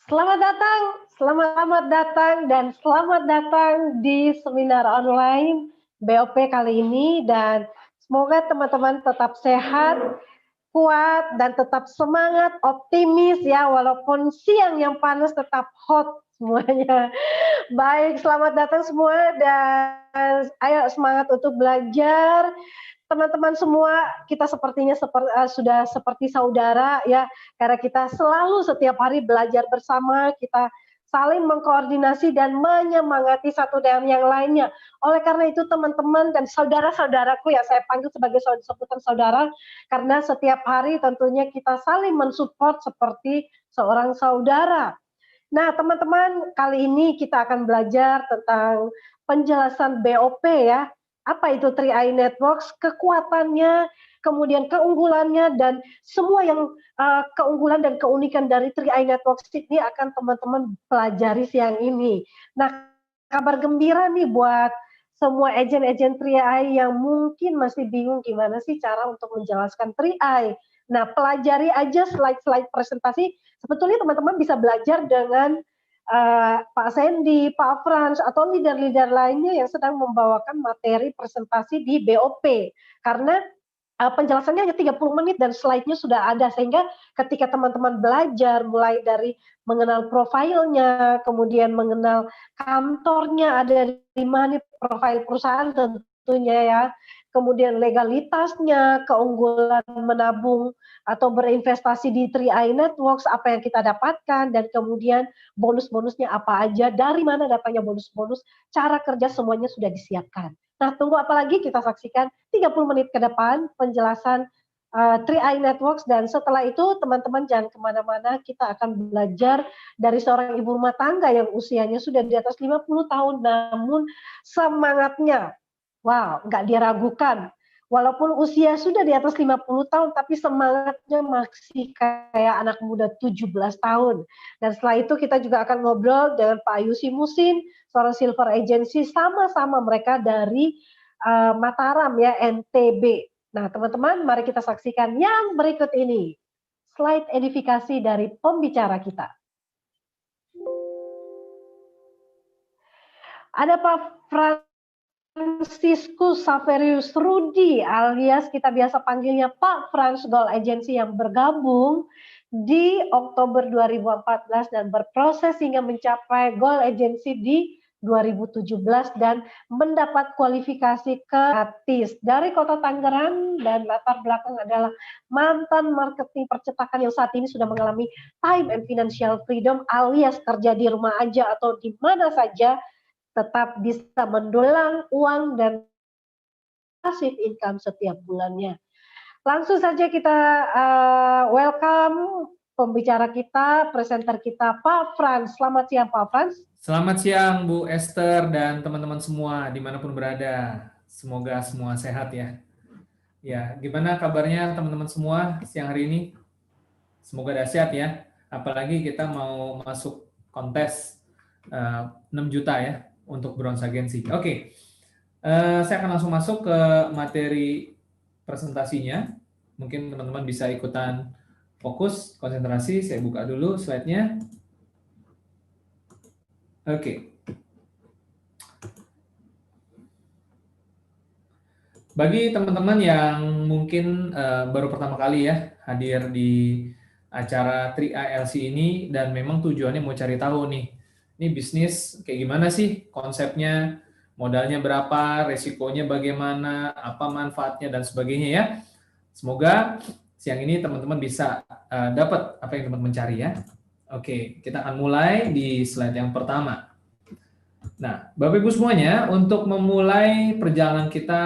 Selamat datang dan selamat datang di seminar online BOP kali ini, dan semoga teman-teman tetap sehat, kuat, dan tetap semangat, optimis ya, walaupun siang yang panas tetap hot semuanya. Baik, selamat datang semua dan ayo semangat untuk belajar. Teman-teman semua, kita sepertinya sudah seperti saudara ya, karena kita selalu setiap hari belajar bersama, kita saling mengkoordinasi dan menyemangati satu dengan yang lainnya. Oleh karena itu teman-teman dan saudara-saudaraku, ya saya panggil sebagai sebutan saudara, karena setiap hari tentunya kita saling mensupport seperti seorang saudara. Nah teman-teman, kali ini kita akan belajar tentang penjelasan BOP ya. Apa itu 3i Networks, kekuatannya, kemudian keunggulannya, dan semua yang keunggulan dan keunikan dari 3i Networks ini akan teman-teman pelajari siang ini. Nah, kabar gembira nih buat semua agen-agen 3i yang mungkin masih bingung gimana sih cara untuk menjelaskan 3i. Nah, pelajari aja slide-slide presentasi. Sebetulnya teman-teman bisa belajar dengan Pak Sandy, Pak Frans, atau leader-leader lainnya yang sedang membawakan materi presentasi di BOP. Karena penjelasannya hanya 30 menit dan slide-nya sudah ada, sehingga ketika teman-teman belajar mulai dari mengenal profilnya, kemudian mengenal kantornya ada di mana, profil perusahaan tentunya ya, kemudian legalitasnya, keunggulan menabung atau berinvestasi di 3i Networks, apa yang kita dapatkan, dan kemudian bonus-bonusnya apa aja, dari mana datangnya bonus-bonus, cara kerja semuanya sudah disiapkan. Nah, tunggu apa lagi, kita saksikan 30 menit ke depan penjelasan 3i Networks, dan setelah itu teman-teman jangan kemana-mana, kita akan belajar dari seorang ibu rumah tangga yang usianya sudah di atas 50 tahun, namun semangatnya, wow, nggak diragukan. Walaupun usia sudah di atas 50 tahun, tapi semangatnya masih kayak anak muda 17 tahun. Dan setelah itu kita juga akan ngobrol dengan Pak Yusi Musin, seorang silver agency, sama-sama mereka dari Mataram ya, NTB. Nah teman-teman, mari kita saksikan yang berikut ini. Slide edifikasi dari pembicara kita. Ada Pak Franciscus Saverius Rudi, alias kita biasa panggilnya Pak Frans Gold Agency, yang bergabung di Oktober 2014 dan berproses hingga mencapai Gold Agency di 2017 dan mendapat kualifikasi gratis dari Kota Tangerang, dan latar belakang adalah mantan marketing percetakan yang saat ini sudah mengalami time and financial freedom, alias kerja di rumah aja atau di mana saja tetap bisa mendulang uang dan passive income setiap bulannya. Langsung saja kita welcome pembicara kita, presenter kita, Pak Frans. Selamat siang, Pak Frans. Selamat siang, Bu Esther dan teman-teman semua dimanapun berada. Semoga semua sehat ya. Ya, gimana kabarnya teman-teman semua siang hari ini? Semoga dahsyat ya. Apalagi kita mau masuk kontes 6 juta ya untuk Bronze Agency. Oke, saya akan langsung masuk ke materi presentasinya. Mungkin teman-teman bisa ikutan fokus, konsentrasi. Saya buka dulu slide-nya. Oke. Bagi teman-teman yang mungkin baru pertama kali ya hadir di acara 3ILC ini dan memang tujuannya mau cari tahu nih, ini bisnis kayak gimana sih konsepnya, modalnya berapa, resikonya bagaimana, apa manfaatnya dan sebagainya ya. Semoga siang ini teman-teman bisa dapat apa yang teman-teman cari ya. Oke, kita akan mulai di slide yang pertama. Nah, Bapak Ibu semuanya, untuk memulai perjalanan kita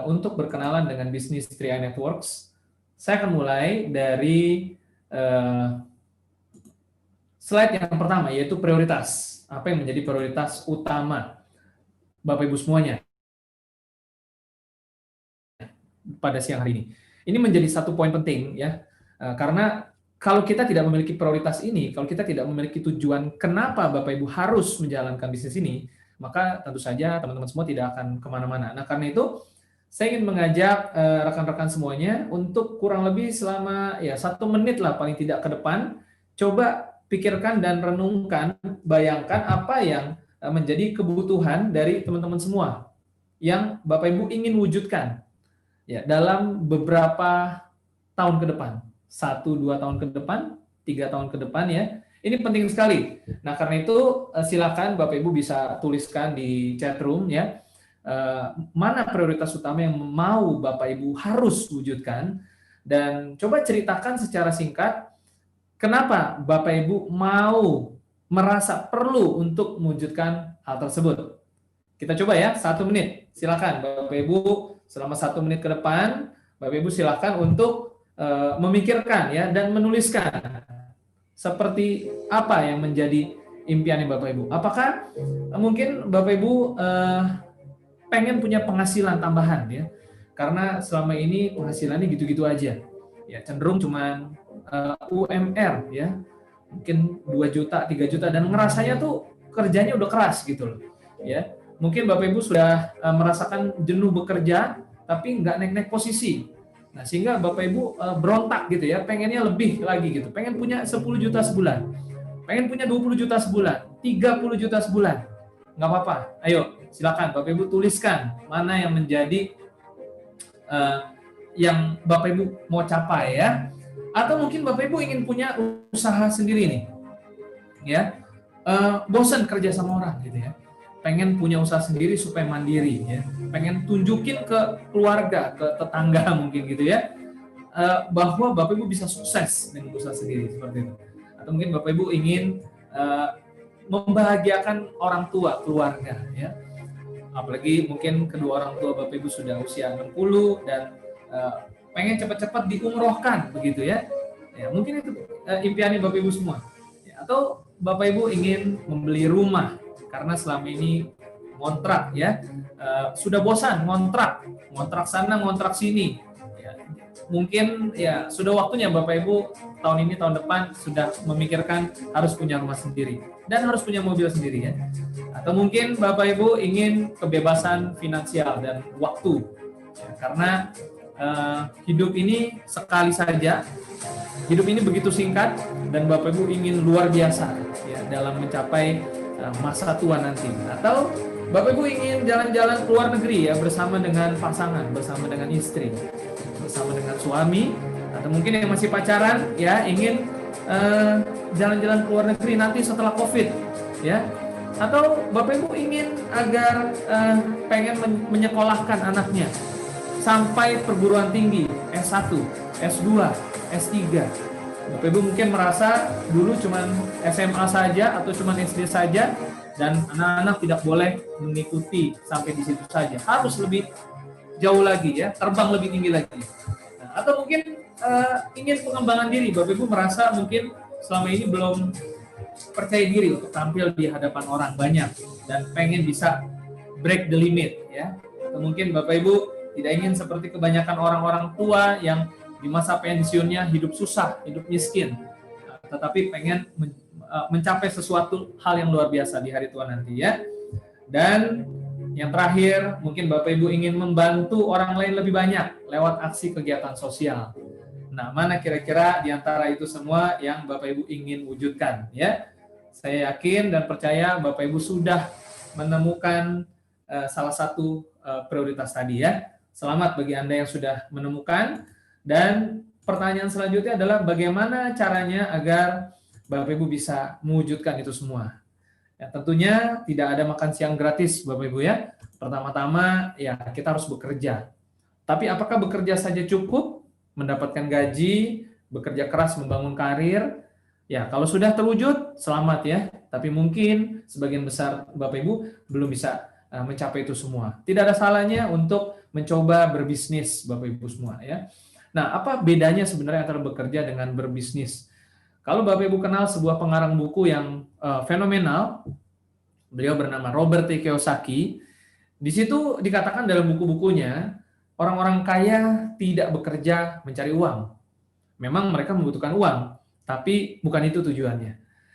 untuk berkenalan dengan bisnis 3i Networks, saya akan mulai dari slide yang pertama, yaitu prioritas. Apa yang menjadi prioritas utama Bapak Ibu semuanya pada siang hari ini. Ini menjadi satu poin penting ya, karena kalau kita tidak memiliki prioritas ini, kalau kita tidak memiliki tujuan kenapa Bapak Ibu harus menjalankan bisnis ini, maka tentu saja teman-teman semua tidak akan kemana-mana. Nah, karena itu saya ingin mengajak rekan-rekan semuanya untuk kurang lebih selama ya 1 menit lah paling tidak ke depan, coba pikirkan dan renungkan, bayangkan apa yang menjadi kebutuhan dari teman-teman semua yang Bapak Ibu ingin wujudkan ya dalam beberapa tahun ke depan, 1-2 tahun ke depan, 3 tahun ke depan ya. Ini penting sekali. Nah, karena itu silakan Bapak Ibu bisa tuliskan di chat room ya, mana prioritas utama yang mau Bapak Ibu harus wujudkan, dan coba ceritakan secara singkat kenapa Bapak Ibu mau merasa perlu untuk mewujudkan hal tersebut. Kita coba ya, 1 menit. Silakan Bapak Ibu selama 1 menit ke depan, Bapak Ibu silakan untuk memikirkan ya dan menuliskan seperti apa yang menjadi impiannya Bapak Ibu. Apakah mungkin Bapak Ibu pengen punya penghasilan tambahan ya? Karena selama ini penghasilannya gitu-gitu aja. Ya, cenderung cuman UMR ya. Mungkin 2 juta, 3 juta dan ngerasanya tuh kerjanya udah keras gitu loh. Ya. Mungkin Bapak Ibu sudah merasakan jenuh bekerja tapi nggak naik-naik posisi. Nah, sehingga Bapak Ibu berontak gitu ya, pengennya lebih lagi gitu. Pengen punya 10 juta sebulan. Pengen punya 20 juta sebulan, 30 juta sebulan. Nggak apa-apa. Ayo, silakan Bapak Ibu tuliskan mana yang menjadi yang Bapak Ibu mau capai ya. Atau mungkin Bapak Ibu ingin punya usaha sendiri nih. Ya. Bosan kerja sama orang gitu ya. Pengen punya usaha sendiri supaya mandiri ya, pengen tunjukin ke keluarga, ke tetangga mungkin gitu ya, bahwa Bapak Ibu bisa sukses dengan usaha sendiri seperti itu. Atau mungkin Bapak Ibu ingin membahagiakan orang tua, keluarga ya, apalagi mungkin kedua orang tua Bapak Ibu sudah usia 60 dan pengen cepat-cepat diumrohkan begitu ya, mungkin itu impiannya Bapak Ibu semua ya. Atau Bapak Ibu ingin membeli rumah karena selama ini ngontrak ya, sudah bosan ngontrak sana ngontrak sini ya. Mungkin ya sudah waktunya Bapak Ibu tahun ini tahun depan sudah memikirkan harus punya rumah sendiri dan harus punya mobil sendiri ya. Atau mungkin Bapak Ibu ingin kebebasan finansial dan waktu ya, karena hidup ini sekali saja, hidup ini begitu singkat dan Bapak Ibu ingin luar biasa ya dalam mencapai masa tua nanti. Atau Bapak Ibu ingin jalan-jalan ke luar negeri ya bersama dengan pasangan, bersama dengan istri, bersama dengan suami, atau mungkin yang masih pacaran ya ingin jalan-jalan ke luar negeri nanti setelah Covid ya. Atau Bapak Ibu ingin agar pengen menyekolahkan anaknya sampai perguruan tinggi S1, S2, S3. Bapak Ibu mungkin merasa dulu cuma SMA saja atau cuma SD saja dan anak-anak tidak boleh mengikuti sampai di situ saja. Harus lebih jauh lagi ya, terbang lebih tinggi lagi. Nah, atau mungkin ingin pengembangan diri. Bapak Ibu merasa mungkin selama ini belum percaya diri untuk tampil di hadapan orang banyak dan pengen bisa break the limit ya. Atau mungkin Bapak Ibu tidak ingin seperti kebanyakan orang-orang tua yang di masa pensiunnya hidup susah, hidup miskin, tetapi pengen mencapai sesuatu hal yang luar biasa di hari tua nanti ya. Dan yang terakhir, mungkin Bapak Ibu ingin membantu orang lain lebih banyak lewat aksi kegiatan sosial. Nah, mana kira-kira di antara itu semua yang Bapak Ibu ingin wujudkan ya? Saya yakin dan percaya Bapak Ibu sudah menemukan salah satu prioritas tadi ya. Selamat bagi Anda yang sudah menemukan. Dan pertanyaan selanjutnya adalah bagaimana caranya agar Bapak Ibu bisa mewujudkan itu semua. Ya, tentunya tidak ada makan siang gratis Bapak Ibu ya. Pertama-tama ya kita harus bekerja. Tapi apakah bekerja saja cukup? Mendapatkan gaji, bekerja keras membangun karir, Ya, kalau sudah terwujud, selamat ya. Tapi mungkin sebagian besar Bapak Ibu belum bisa mencapai itu semua. Tidak ada salahnya untuk mencoba berbisnis, Bapak Ibu semua ya. Nah, apa bedanya sebenarnya antara bekerja dengan berbisnis? Kalau Bapak Ibu kenal sebuah pengarang buku yang fenomenal, beliau bernama Robert T. Kiyosaki. Di situ dikatakan dalam buku-bukunya, orang-orang kaya tidak bekerja mencari uang. Memang mereka membutuhkan uang, tapi bukan itu tujuannya.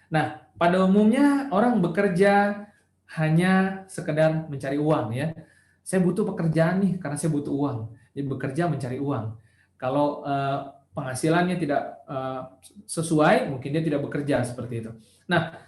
Nah, pada umumnya orang bekerja hanya sekedar mencari uang ya. Saya butuh pekerjaan nih karena saya butuh uang. Jadi bekerja mencari uang. Kalau penghasilannya tidak sesuai, mungkin dia tidak bekerja seperti itu. Nah,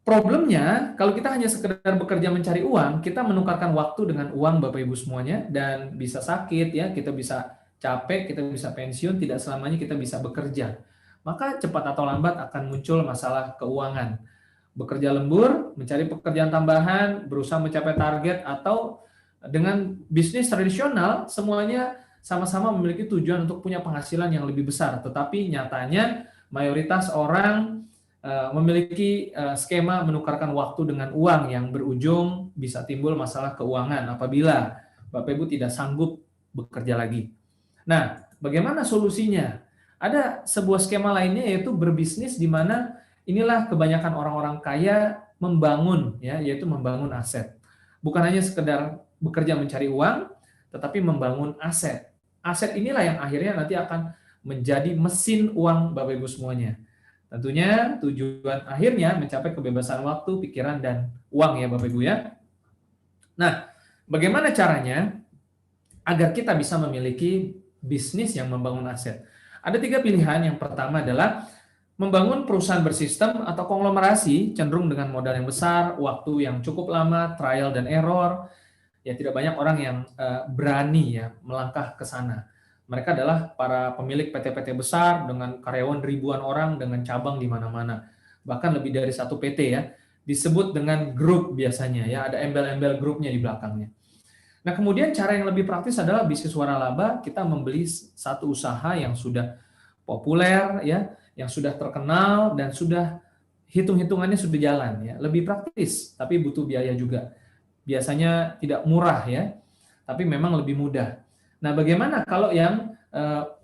problemnya kalau kita hanya sekedar bekerja mencari uang, kita menukarkan waktu dengan uang Bapak Ibu semuanya dan bisa sakit ya, kita bisa capek, kita bisa pensiun, tidak selamanya kita bisa bekerja. Maka cepat atau lambat akan muncul masalah keuangan. Bekerja lembur, mencari pekerjaan tambahan, berusaha mencapai target, atau dengan bisnis tradisional, semuanya sama-sama memiliki tujuan untuk punya penghasilan yang lebih besar. Tetapi nyatanya mayoritas orang memiliki skema menukarkan waktu dengan uang yang berujung bisa timbul masalah keuangan apabila Bapak Ibu tidak sanggup bekerja lagi. Nah, bagaimana solusinya? Ada sebuah skema lainnya yaitu berbisnis di mana inilah kebanyakan orang-orang kaya membangun ya, yaitu membangun aset. Bukan hanya sekedar bekerja mencari uang, tetapi membangun aset. Aset inilah yang akhirnya nanti akan menjadi mesin uang Bapak Ibu semuanya. Tentunya tujuan akhirnya mencapai kebebasan waktu, pikiran, dan uang ya Bapak Ibu ya. Nah, bagaimana caranya agar kita bisa memiliki bisnis yang membangun aset? Ada 3 pilihan. Yang pertama adalah membangun perusahaan bersistem atau konglomerasi cenderung dengan modal yang besar, waktu yang cukup lama, trial dan error. Ya tidak banyak orang yang berani ya melangkah ke sana. Mereka adalah para pemilik PT-PT besar dengan karyawan ribuan orang dengan cabang di mana-mana. Bahkan lebih dari 1 PT ya. Disebut dengan grup biasanya ya, ada embel-embel grupnya di belakangnya. Nah, kemudian cara yang lebih praktis adalah bisnis waralaba, kita membeli satu usaha yang sudah populer ya, yang sudah terkenal dan sudah hitung-hitungannya sudah jalan ya. Lebih praktis, tapi butuh biaya juga. Biasanya tidak murah ya, tapi memang lebih mudah. Nah, bagaimana kalau yang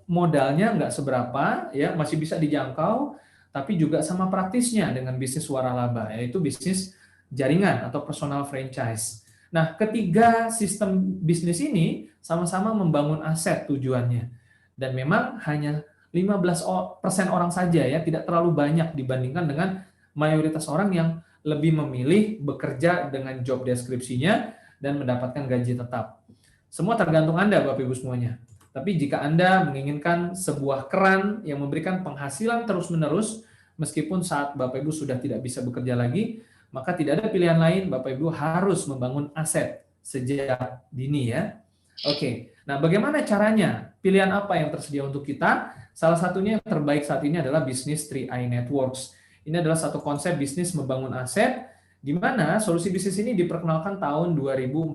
modalnya nggak seberapa, ya masih bisa dijangkau, tapi juga sama praktisnya dengan bisnis waralaba, yaitu bisnis jaringan atau personal franchise. Nah, ketiga sistem bisnis ini sama-sama membangun aset tujuannya. Dan memang hanya 15% orang saja ya, tidak terlalu banyak dibandingkan dengan mayoritas orang yang lebih memilih bekerja dengan job deskripsinya dan mendapatkan gaji tetap. Semua tergantung Anda, Bapak Ibu semuanya. Tapi jika Anda menginginkan sebuah keran yang memberikan penghasilan terus-menerus, meskipun saat Bapak Ibu sudah tidak bisa bekerja lagi, maka tidak ada pilihan lain, Bapak Ibu harus membangun aset sejak dini ya. Oke, nah bagaimana caranya? Pilihan apa yang tersedia untuk kita? Salah satunya yang terbaik saat ini adalah bisnis 3i Networks. Ini adalah satu konsep bisnis membangun aset, di mana solusi bisnis ini diperkenalkan tahun 2014.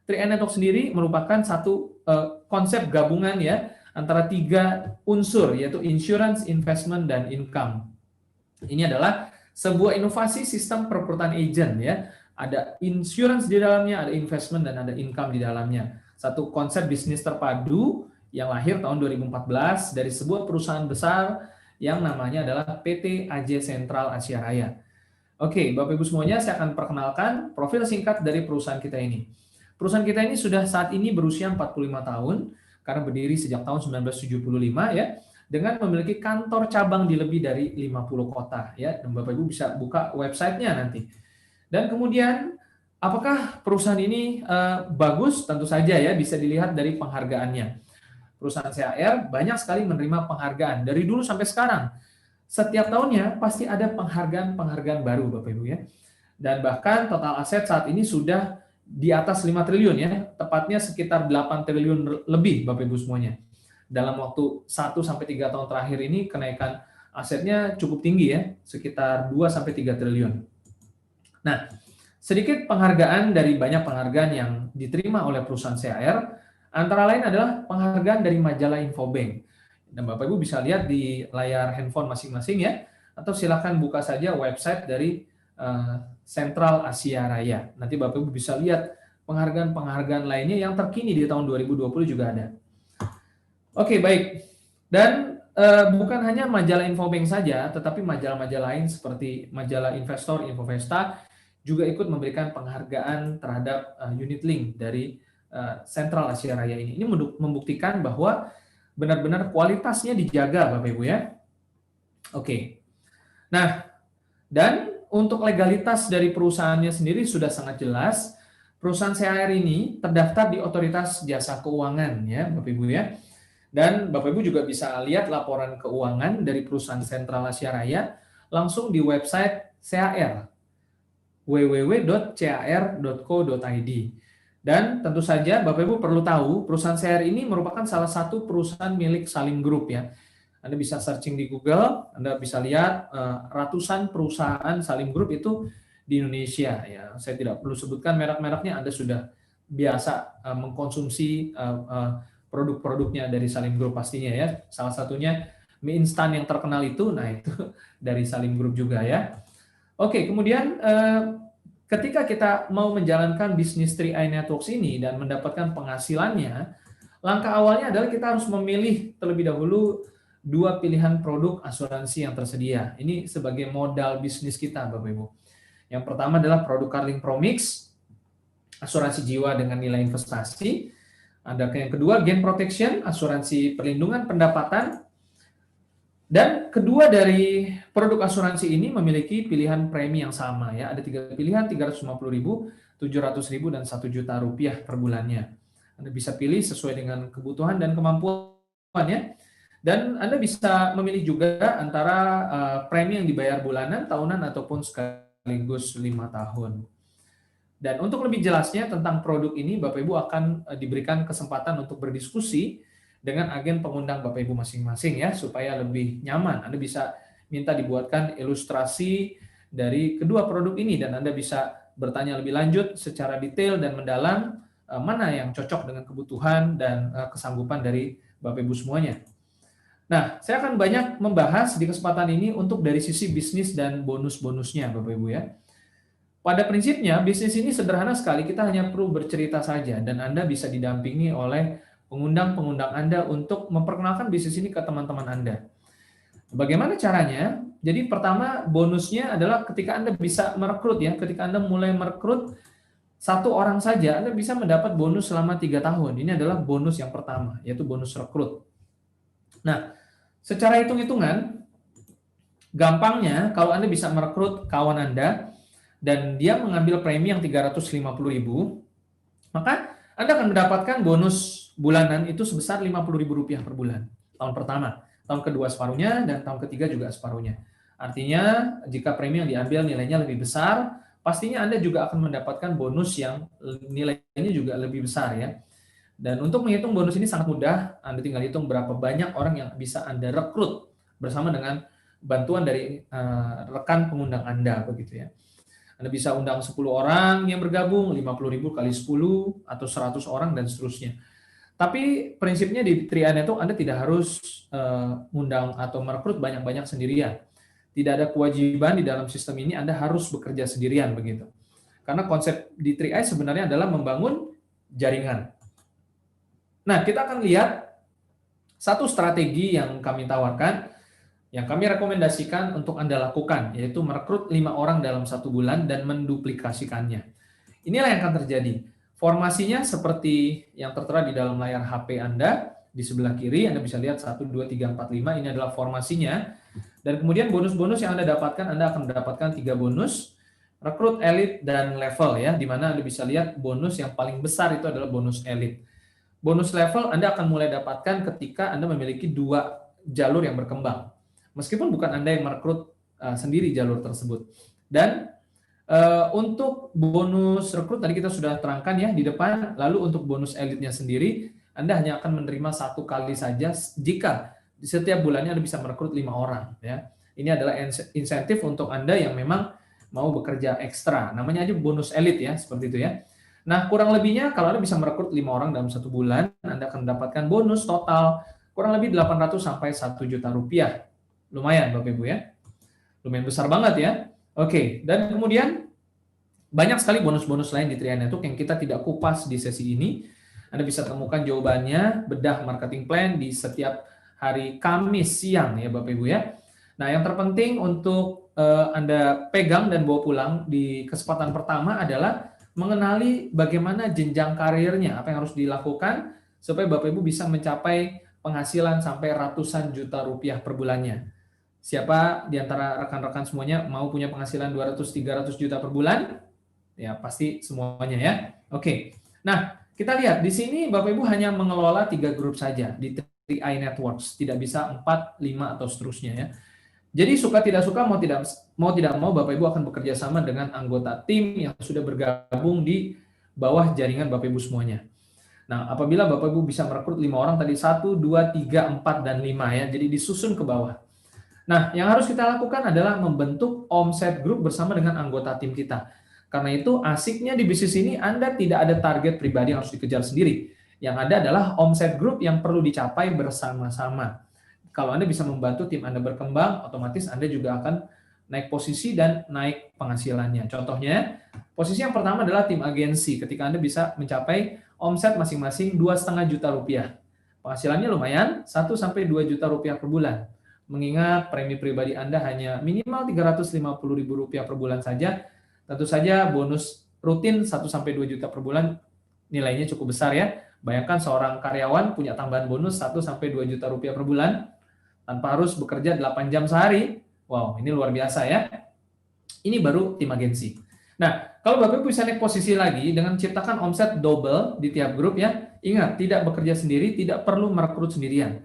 3i Networks sendiri merupakan satu konsep gabungan ya antara 3 unsur, yaitu insurance, investment, dan income. Ini adalah sebuah inovasi sistem perekrutan agent ya. Ada insurance di dalamnya, ada investment, dan ada income di dalamnya. Satu konsep bisnis terpadu yang lahir tahun 2014 dari sebuah perusahaan besar yang namanya adalah PT AJ Sentral Asia Raya. Oke, Bapak Ibu semuanya, saya akan perkenalkan profil singkat dari perusahaan kita ini. Perusahaan kita ini sudah saat ini berusia 45 tahun, karena berdiri sejak tahun 1975 ya, dengan memiliki kantor cabang di lebih dari 50 kota ya, dan Bapak Ibu bisa buka websitenya nanti. Dan kemudian apakah perusahaan ini bagus? Tentu saja ya, bisa dilihat dari penghargaannya. Perusahaan CAR banyak sekali menerima penghargaan dari dulu sampai sekarang. Setiap tahunnya pasti ada penghargaan baru Bapak Ibu ya. Dan bahkan total aset saat ini sudah di atas 5 triliun ya, tepatnya sekitar 8 triliun lebih Bapak Ibu semuanya. Dalam waktu 1-3 tahun terakhir ini kenaikan asetnya cukup tinggi ya, sekitar 2-3 triliun. Nah, sedikit penghargaan dari banyak penghargaan yang diterima oleh perusahaan CAR, antara lain adalah penghargaan dari majalah Infobank. Dan Bapak Ibu bisa lihat di layar handphone masing-masing ya, atau silakan buka saja website dari Sentral Asia Raya. Nanti Bapak Ibu bisa lihat penghargaan-penghargaan lainnya yang terkini di tahun 2020 juga ada. Oke, baik. Dan bukan hanya majalah Infobank saja, tetapi majalah-majalah lain seperti majalah Investor, Infovesta juga ikut memberikan penghargaan terhadap unit link dari Sentral Asia Raya ini. Ini membuktikan bahwa benar-benar kualitasnya dijaga, Bapak Ibu ya. Oke. Nah, dan untuk legalitas dari perusahaannya sendiri sudah sangat jelas. Perusahaan CAR ini terdaftar di Otoritas Jasa Keuangan ya, Bapak Ibu ya. Dan Bapak Ibu juga bisa lihat laporan keuangan dari perusahaan Sentral Asia Raya langsung di website CAR, www.car.co.id. Dan tentu saja Bapak Ibu perlu tahu perusahaan CAR ini merupakan salah satu perusahaan milik Salim Group ya. Anda bisa searching di Google, Anda bisa lihat ratusan perusahaan Salim Group itu di Indonesia ya. Saya tidak perlu sebutkan merek-mereknya, Anda sudah biasa mengkonsumsi produk-produknya dari Salim Group pastinya ya. Salah satunya mie instan yang terkenal itu, nah itu dari Salim Group juga ya. Oke, kemudian ketika kita mau menjalankan bisnis 3i Networks ini dan mendapatkan penghasilannya, langkah awalnya adalah kita harus memilih terlebih dahulu 2 pilihan produk asuransi yang tersedia. Ini sebagai modal bisnis kita, Bapak Ibu. Yang pertama adalah produk Carling Promix, asuransi jiwa dengan nilai investasi. Ada yang kedua, Gain Protection, asuransi perlindungan pendapatan. Dan kedua dari produk asuransi ini memiliki pilihan premi yang sama ya. Ada 3 pilihan, 350.000, 700.000 dan 1 juta rupiah per bulannya. Anda bisa pilih sesuai dengan kebutuhan dan kemampuannya. Dan Anda bisa memilih juga antara premi yang dibayar bulanan, tahunan ataupun sekaligus 5 tahun. Dan untuk lebih jelasnya tentang produk ini, Bapak Ibu akan diberikan kesempatan untuk berdiskusi dengan agen pengundang Bapak Ibu masing-masing ya, supaya lebih nyaman. Anda bisa minta dibuatkan ilustrasi dari kedua produk ini dan Anda bisa bertanya lebih lanjut secara detail dan mendalam mana yang cocok dengan kebutuhan dan kesanggupan dari Bapak Ibu semuanya. Nah, saya akan banyak membahas di kesempatan ini untuk dari sisi bisnis dan bonus-bonusnya Bapak Ibu ya. Pada prinsipnya, bisnis ini sederhana sekali, kita hanya perlu bercerita saja dan Anda bisa didampingi oleh pengundang-pengundang Anda untuk memperkenalkan bisnis ini ke teman-teman Anda. Bagaimana caranya? Jadi pertama bonusnya adalah ketika Anda bisa merekrut ya, ketika Anda mulai merekrut 1 orang saja, Anda bisa mendapat bonus selama 3 tahun. Ini adalah bonus yang pertama, yaitu bonus rekrut. Nah, secara hitung-hitungan, gampangnya kalau Anda bisa merekrut kawan Anda dan dia mengambil premi yang 350.000, maka Anda akan mendapatkan bonus bulanan itu sebesar Rp50.000 per bulan. Tahun pertama, tahun kedua separuhnya, dan tahun ketiga juga separuhnya. Artinya, jika premi yang diambil nilainya lebih besar, pastinya Anda juga akan mendapatkan bonus yang nilainya juga lebih besar ya. Dan untuk menghitung bonus ini sangat mudah, Anda tinggal hitung berapa banyak orang yang bisa Anda rekrut bersama dengan bantuan dari rekan pengundang Anda begitu ya. Anda bisa undang 10 orang yang bergabung, 50.000 kali 10 atau 100 orang dan seterusnya. Tapi prinsipnya di 3i Networks Anda tidak harus undang atau merekrut banyak-banyak sendirian. Tidak ada kewajiban di dalam sistem ini Anda harus bekerja sendirian begitu. Karena konsep di 3i sebenarnya adalah membangun jaringan. Nah, kita akan lihat satu strategi yang kami tawarkan, yang kami rekomendasikan untuk Anda lakukan, yaitu merekrut 5 orang dalam 1 bulan dan menduplikasikannya. Inilah yang akan terjadi. Formasinya seperti yang tertera di dalam layar HP Anda, di sebelah kiri Anda bisa lihat 1, 2, 3, 4, 5, ini adalah formasinya. Dan kemudian bonus-bonus yang Anda dapatkan, Anda akan mendapatkan 3 bonus, rekrut, elit, dan level ya, di mana Anda bisa lihat bonus yang paling besar itu adalah bonus elit. Bonus level Anda akan mulai dapatkan ketika Anda memiliki 2 jalur yang berkembang. Meskipun bukan Anda yang merekrut sendiri jalur tersebut. Dan untuk bonus rekrut tadi kita sudah terangkan ya di depan. Lalu untuk bonus elitnya sendiri, Anda hanya akan menerima 1 kali saja jika di setiap bulannya Anda bisa merekrut 5 orang. Ya. Ini adalah insentif untuk Anda yang memang mau bekerja ekstra. Namanya aja bonus elit ya, seperti itu ya. Nah, kurang lebihnya kalau Anda bisa merekrut 5 orang dalam 1 bulan, Anda akan mendapatkan bonus total kurang lebih 800 sampai 1 juta rupiah. Lumayan Bapak Ibu ya. Lumayan besar banget ya. Oke, dan kemudian banyak sekali bonus-bonus lain di Trian Network yang kita tidak kupas di sesi ini. Anda bisa temukan jawabannya, bedah marketing plan di setiap hari Kamis siang ya Bapak Ibu ya. Nah, yang terpenting untuk Anda pegang dan bawa pulang di kesempatan pertama adalah mengenali bagaimana jenjang karirnya, apa yang harus dilakukan supaya Bapak Ibu bisa mencapai penghasilan sampai ratusan juta rupiah per bulannya. Siapa di antara rekan-rekan semuanya mau punya penghasilan 200-300 juta per bulan? Ya, pasti semuanya ya. Oke. Nah, kita lihat di sini Bapak Ibu hanya mengelola 3 grup saja di 3i Networks, tidak bisa 4, 5 atau seterusnya ya. Jadi suka tidak suka mau tidak mau Bapak Ibu akan bekerja sama dengan anggota tim yang sudah bergabung di bawah jaringan Bapak Ibu semuanya. Nah, apabila Bapak Ibu bisa merekrut 5 orang tadi 1, 2, 3, 4 dan 5 ya. Jadi disusun ke bawah. Nah, yang harus kita lakukan adalah membentuk omset group bersama dengan anggota tim kita. Karena itu asiknya di bisnis ini Anda tidak ada target pribadi yang harus dikejar sendiri. Yang ada adalah omset group yang perlu dicapai bersama-sama. Kalau Anda bisa membantu tim Anda berkembang, otomatis Anda juga akan naik posisi dan naik penghasilannya. Contohnya, posisi yang pertama adalah tim agensi. Ketika Anda bisa mencapai omset masing-masing 2,5 juta rupiah. Penghasilannya lumayan, 1-2 juta rupiah per bulan. Mengingat premi pribadi Anda hanya minimal Rp350.000 per bulan saja, tentu saja bonus rutin 1-2 juta per bulan nilainya cukup besar ya. Bayangkan seorang karyawan punya tambahan bonus 1-2 juta rupiah per bulan tanpa harus bekerja 8 jam sehari. Wow, ini luar biasa ya. Ini baru tim agensi. Nah, kalau Bapak Ibu bisa naik posisi lagi dengan ciptakan omset double di tiap grup ya, ingat tidak bekerja sendiri, tidak perlu merekrut sendirian.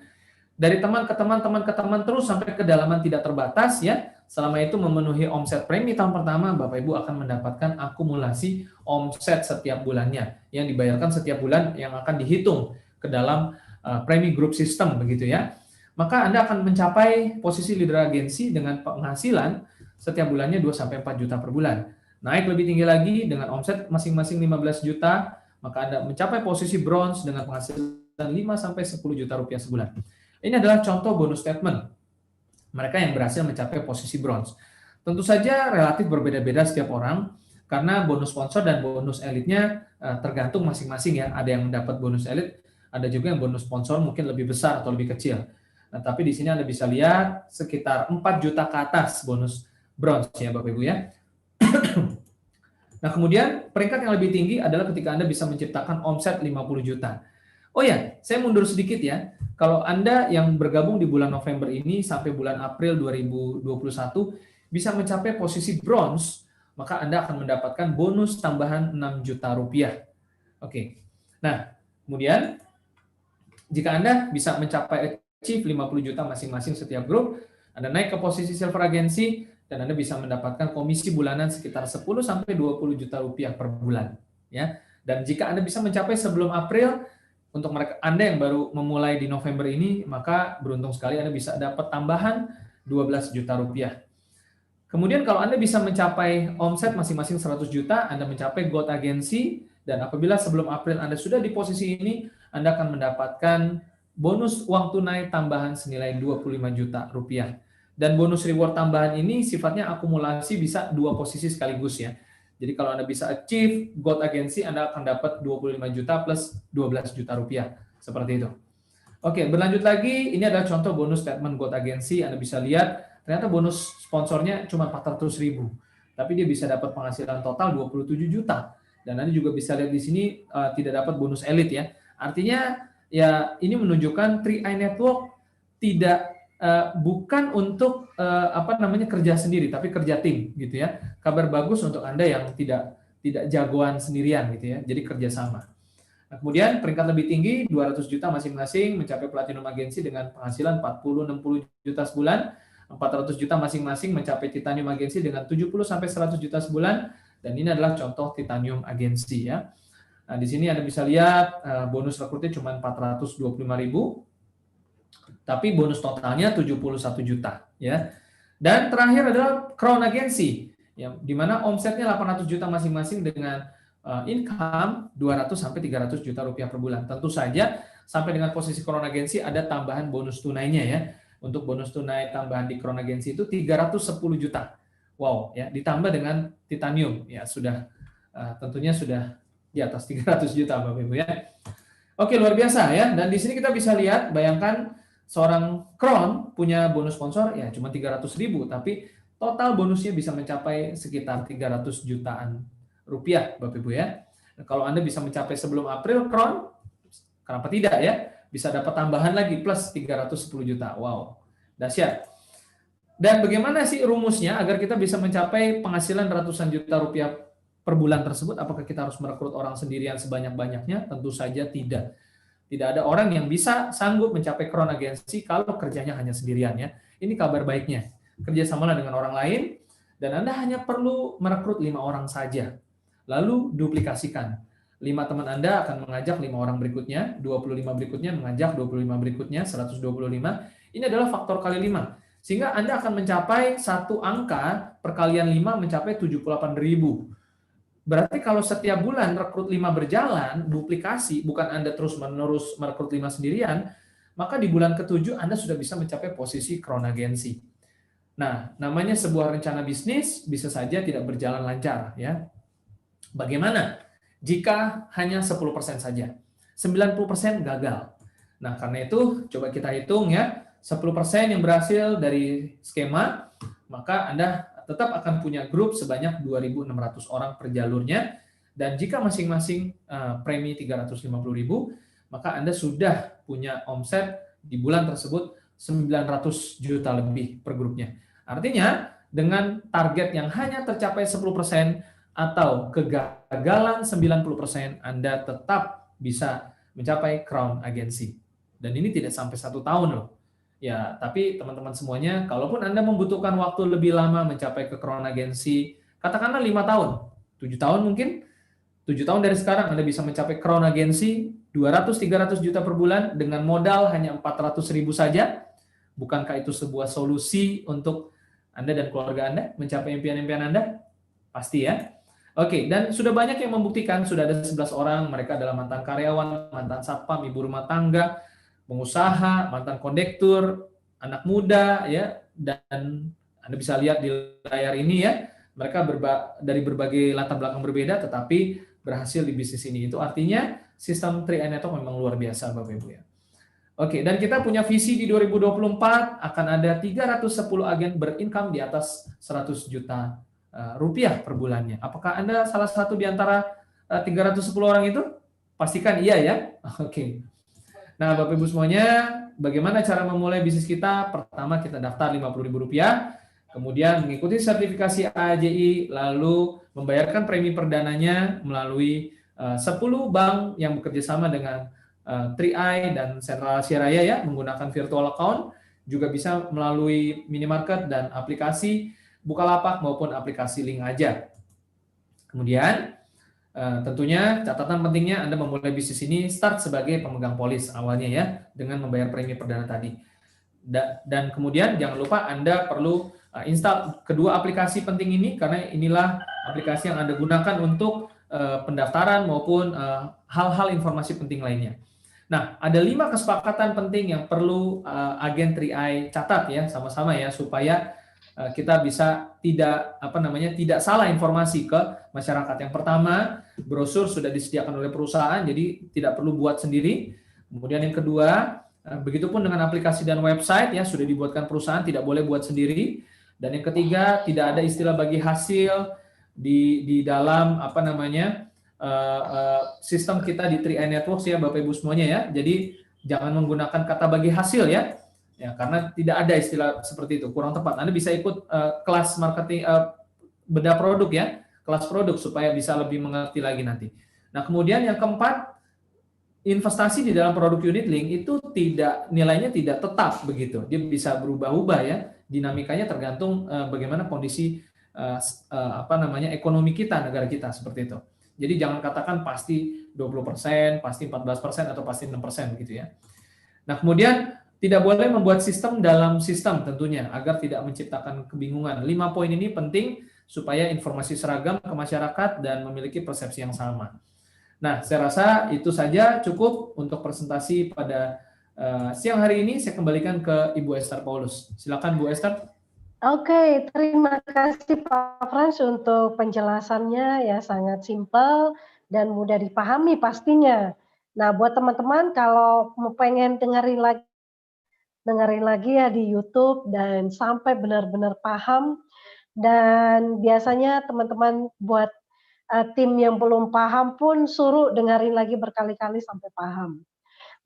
Dari teman ke teman, teman ke teman terus sampai kedalaman tidak terbatas ya. Selama itu memenuhi omset premi tahun pertama, Bapak Ibu akan mendapatkan akumulasi omset setiap bulannya yang dibayarkan setiap bulan yang akan dihitung ke dalam premi group system begitu ya. Maka Anda akan mencapai posisi leader agensi dengan penghasilan setiap bulannya 2-4 juta per bulan. Naik lebih tinggi lagi dengan omset masing-masing 15 juta, maka Anda mencapai posisi bronze dengan penghasilan 5-10 juta rupiah sebulan. Ini adalah contoh bonus statement mereka yang berhasil mencapai posisi bronze. Tentu saja relatif berbeda-beda setiap orang, karena bonus sponsor dan bonus elitnya tergantung masing-masing ya. Ada yang mendapat bonus elit, ada juga yang bonus sponsor mungkin lebih besar atau lebih kecil. Nah, tapi di sini Anda bisa lihat sekitar 4 juta ke atas bonus bronze ya Bapak Ibu ya. Nah, kemudian peringkat yang lebih tinggi adalah ketika Anda bisa menciptakan omset 50 juta. Oh ya, saya mundur sedikit ya. Kalau Anda yang bergabung di bulan November ini sampai bulan April 2021 bisa mencapai posisi bronze, maka Anda akan mendapatkan bonus tambahan 6 juta rupiah. Oke. Nah, kemudian jika Anda bisa mencapai achieve 50 juta masing-masing setiap grup, Anda naik ke posisi silver agency dan Anda bisa mendapatkan komisi bulanan sekitar 10-20 juta rupiah per bulan, ya. Dan jika Anda bisa mencapai sebelum April, untuk mereka Anda yang baru memulai di November ini, maka beruntung sekali Anda bisa dapat tambahan 12 juta rupiah. Kemudian kalau Anda bisa mencapai omset masing-masing 100 juta, Anda mencapai gold agency, dan apabila sebelum April Anda sudah di posisi ini, Anda akan mendapatkan bonus uang tunai tambahan senilai 25 juta rupiah. Dan bonus reward tambahan ini sifatnya akumulasi bisa 2 posisi sekaligus ya. Jadi kalau Anda bisa achieve gold agency, Anda akan dapat 25 juta plus 12 juta rupiah. Seperti itu. Oke, berlanjut lagi, ini adalah contoh bonus statement gold agency. Anda bisa lihat, ternyata bonus sponsornya cuma 400.000. Tapi dia bisa dapat penghasilan total 27 juta. Dan Anda juga bisa lihat di sini tidak dapat bonus elit ya. Artinya ya ini menunjukkan 3i Network tidak bukan untuk kerja sendiri, tapi kerja tim gitu ya. Kabar bagus untuk Anda yang tidak jagoan sendirian gitu ya. Jadi kerjasama. Nah, kemudian peringkat lebih tinggi 200 juta masing-masing mencapai platinum agensi dengan penghasilan 40-60 juta sebulan, 400 juta masing-masing mencapai titanium agensi dengan 70-100 juta sebulan, dan ini adalah contoh titanium agensi ya. Nah, di sini Anda bisa lihat bonus rekrutnya cuma 425.000. Tapi bonus totalnya 71 juta ya. Dan terakhir adalah Crown Agency yang di mana omsetnya 800 juta masing-masing dengan income 200 sampai 300 juta rupiah per bulan. Tentu saja sampai dengan posisi Kronagensi ada tambahan bonus tunainya ya. Untuk bonus tunai tambahan di Kronagensi itu 310 juta. Wow, ya, ditambah dengan titanium ya, sudah tentunya sudah di atas 300 juta Bapak Ibu ya. Oke, luar biasa ya. Dan di sini kita bisa lihat, bayangkan seorang Kron punya bonus sponsor ya cuma 300.000, tapi total bonusnya bisa mencapai sekitar 300 jutaan rupiah Bapak Ibu ya. Nah, kalau Anda bisa mencapai sebelum April Kron, kenapa tidak ya? Bisa dapat tambahan lagi plus 310 juta. Wow, dahsyat. Dan bagaimana sih rumusnya agar kita bisa mencapai penghasilan ratusan juta rupiah per bulan tersebut? Apakah kita harus merekrut orang sendirian sebanyak-banyaknya? Tentu saja tidak. Tidak ada orang yang bisa sanggup mencapai Kronagensi kalau kerjanya hanya sendirian ya. Ini kabar baiknya. Kerjasamalah dengan orang lain, dan Anda hanya perlu merekrut 5 orang saja. Lalu duplikasikan. 5 teman Anda akan mengajak 5 orang berikutnya, 25 berikutnya mengajak 25 berikutnya, 125. Ini adalah faktor kali 5. Sehingga Anda akan mencapai satu angka perkalian 5 mencapai 78.000. Berarti kalau setiap bulan rekrut 5 berjalan, duplikasi, bukan Anda terus-menerus merekrut 5 sendirian, maka di bulan ke-7 Anda sudah bisa mencapai posisi Kronagensi. Nah, namanya sebuah rencana bisnis bisa saja tidak berjalan lancar ya. Bagaimana jika hanya 10% saja? 90% gagal. Nah, karena itu coba kita hitung ya, 10% yang berhasil dari skema, maka Anda tetap akan punya grup sebanyak 2.600 orang per jalurnya, dan jika masing-masing premi 350.000, maka Anda sudah punya omset di bulan tersebut 900 juta lebih per grupnya. Artinya dengan target yang hanya tercapai 10% atau kegagalan 90%, Anda tetap bisa mencapai Crown Agency. Dan ini tidak sampai 1 tahun loh. Ya, tapi teman-teman semuanya, kalaupun Anda membutuhkan waktu lebih lama mencapai ke Kronagensi, katakanlah 5 tahun, 7 tahun mungkin, 7 tahun dari sekarang Anda bisa mencapai Kronagensi 200-300 juta per bulan dengan modal hanya 400.000 saja. Bukankah itu sebuah solusi untuk Anda dan keluarga Anda mencapai impian-impian Anda? Pasti ya. Oke, dan sudah banyak yang membuktikan, sudah ada 11 orang, mereka adalah mantan karyawan, mantan satpam, ibu rumah tangga, pengusaha, mantan kondektur, anak muda ya, dan Anda bisa lihat di layar ini ya, mereka dari berbagai latar belakang berbeda tetapi berhasil di bisnis ini. Itu artinya sistem 3i Network memang luar biasa Bapak Ibu ya. Oke, dan kita punya visi di 2024 akan ada 310 agen berincome di atas 100 juta rupiah per bulannya. Apakah Anda salah satu di antara 310 orang itu? Pastikan iya ya. Oke. Nah, Bapak Ibu semuanya, bagaimana cara memulai bisnis kita? Pertama, kita daftar Rp50.000, kemudian mengikuti sertifikasi AJI, lalu membayarkan premi perdananya melalui 10 bank yang bekerja sama dengan 3i dan Sentral Asia Raya ya, menggunakan virtual account, juga bisa melalui minimarket dan aplikasi Bukalapak maupun aplikasi Link Aja. Kemudian tentunya catatan pentingnya Anda memulai bisnis ini start sebagai pemegang polis awalnya ya, dengan membayar premi perdana tadi. Dan kemudian jangan lupa Anda perlu install kedua aplikasi penting ini, karena inilah aplikasi yang Anda gunakan untuk pendaftaran maupun hal-hal informasi penting lainnya. Nah, ada 5 kesepakatan penting yang perlu agen 3i catat ya sama-sama ya, supaya kita bisa tidak salah informasi ke masyarakat. Yang pertama, brosur sudah disediakan oleh perusahaan, jadi tidak perlu buat sendiri. Kemudian yang kedua, begitupun dengan aplikasi dan website ya, sudah dibuatkan perusahaan, tidak boleh buat sendiri. Dan yang ketiga, tidak ada istilah bagi hasil di dalam sistem kita di 3i Networks ya Bapak Ibu semuanya ya. Jadi jangan menggunakan kata bagi hasil ya. Ya, karena tidak ada istilah seperti itu, kurang tepat. Anda bisa ikut kelas marketing beda produk ya, kelas produk supaya bisa lebih mengerti lagi nanti. Nah, kemudian yang keempat, investasi di dalam produk unit link itu nilainya tidak tetap begitu. Dia bisa berubah-ubah ya, dinamikanya tergantung bagaimana kondisi ekonomi kita, negara kita seperti itu. Jadi jangan katakan pasti 20%, pasti 14% atau pasti 6% begitu ya. Nah, kemudian tidak boleh membuat sistem dalam sistem tentunya, agar tidak menciptakan kebingungan. 5 poin ini penting supaya informasi seragam ke masyarakat dan memiliki persepsi yang sama. Nah, saya rasa itu saja cukup untuk presentasi pada siang hari ini. Saya kembalikan ke Ibu Esther Paulus. Silakan Bu Esther. Oke, terima kasih Pak Frans untuk penjelasannya ya, sangat simpel dan mudah dipahami pastinya. Nah, buat teman-teman kalau mau pengen dengerin lagi ya di YouTube dan sampai benar-benar paham, dan biasanya teman-teman buat tim yang belum paham pun suruh dengerin lagi berkali-kali sampai paham.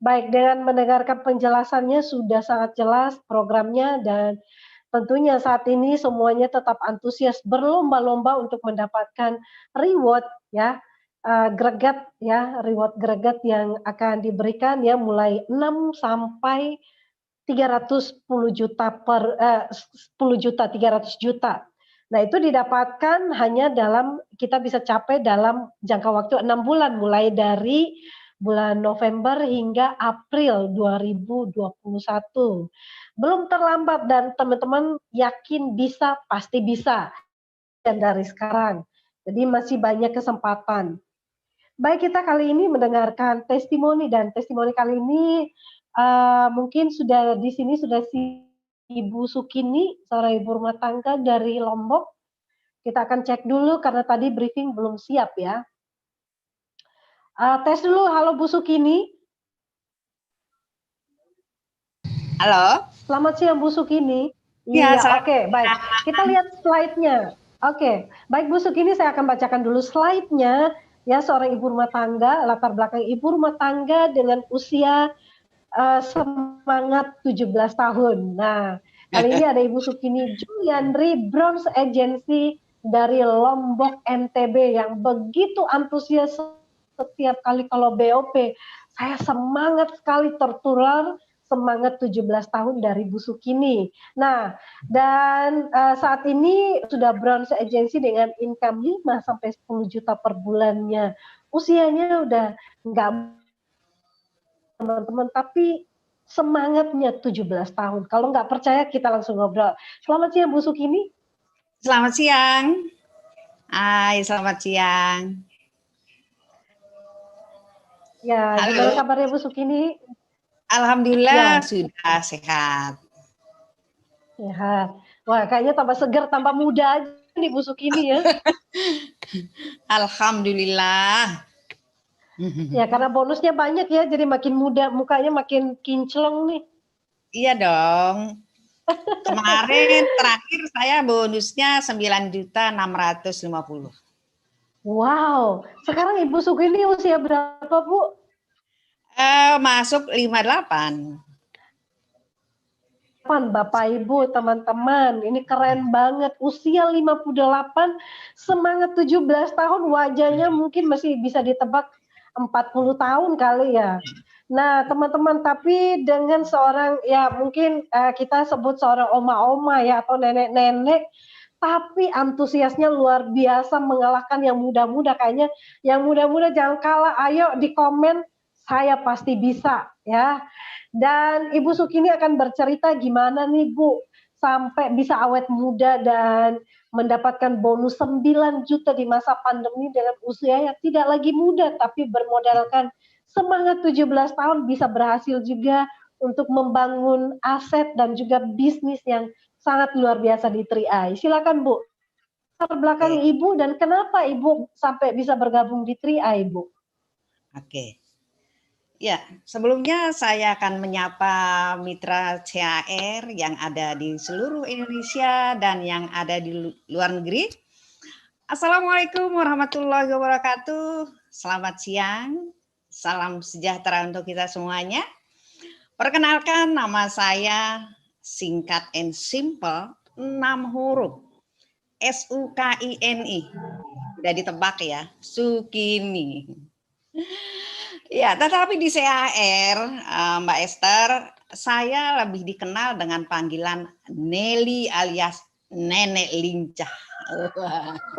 Baik, dengan mendengarkan penjelasannya sudah sangat jelas programnya, dan tentunya saat ini semuanya tetap antusias berlomba-lomba untuk mendapatkan reward ya, gregat ya, reward gregat yang akan diberikan ya, mulai 6 sampai 310 juta 10 juta, 300 juta. Nah, itu didapatkan hanya kita bisa capai dalam jangka waktu 6 bulan, mulai dari bulan November hingga April 2021. Belum terlambat dan teman-teman yakin bisa, pasti bisa. Dan dari sekarang. Jadi masih banyak kesempatan. Baik, kita kali ini mendengarkan testimoni, dan testimoni kali ini mungkin sudah di sini sudah si Ibu Sukini, seorang ibu rumah tangga dari Lombok. Kita akan cek dulu karena tadi briefing belum siap ya. Tes dulu, halo Bu Sukini. Halo. Selamat siang Bu Sukini. Ya, Iya, oke, baik. Kita lihat slide-nya. Oke, baik Bu Sukini, saya akan bacakan dulu slide-nya. Ya, seorang ibu rumah tangga, latar belakang ibu rumah tangga dengan usia semangat 17 tahun. Nah, kali ini ada Ibu Sukini Juliandri, Bronze Agency dari Lombok NTB, yang begitu antusias setiap kali kalau BOP. Saya semangat sekali, tertular semangat 17 tahun dari Bu Sukini. Nah, dan saat ini sudah Bronze Agency dengan income 5 sampai 10 juta per bulannya. Usianya udah nggak, teman-teman, tapi semangatnya 17 tahun. Kalau nggak percaya, kita langsung ngobrol. Selamat siang, Bu Sukini. Selamat siang. Hai, selamat siang. Ya, halo. Gimana kabarnya Bu Sukini? Alhamdulillah ya. Sudah sehat. Sehat. Wah, kayaknya tambah segar, tambah muda aja nih Bu Sukini ya. Alhamdulillah. Ya, karena bonusnya banyak ya, jadi makin muda, mukanya makin kinclong nih. Iya dong. Kemarin terakhir saya bonusnya 9.650.000. Wow, sekarang Ibu Sukini usia berapa, Bu? Masuk 58. Bapak Ibu, teman-teman, ini keren banget. Usia 58, semangat 17 tahun, wajahnya mungkin masih bisa ditebak 40 tahun kali ya. Nah, teman-teman, tapi dengan seorang, ya mungkin kita sebut seorang oma-oma ya, atau nenek-nenek, tapi antusiasnya luar biasa, mengalahkan yang muda-muda. Kayaknya yang muda-muda jangan kalah, ayo di komen, saya pasti bisa ya. Dan Ibu Sukini akan bercerita gimana nih Bu, sampai bisa awet muda dan mendapatkan bonus 9 juta di masa pandemi dengan usia yang tidak lagi muda, tapi bermodalkan semangat 17 tahun, bisa berhasil juga untuk membangun aset dan juga bisnis yang sangat luar biasa di 3i. Silakan Bu, latar belakang Ibu dan kenapa Ibu sampai bisa bergabung di 3i, Bu? Oke. Ya, sebelumnya saya akan menyapa mitra CAR yang ada di seluruh Indonesia dan yang ada di luar negeri. Assalamualaikum warahmatullahi wabarakatuh. Selamat siang, salam sejahtera untuk kita semuanya. Perkenalkan, nama saya singkat and simple, 6 huruf. SUKINI. Udah ditebak ya, Sukini. Ya, tetapi di CAR, Mbak Esther, saya lebih dikenal dengan panggilan Nelly alias Nenek Lincah.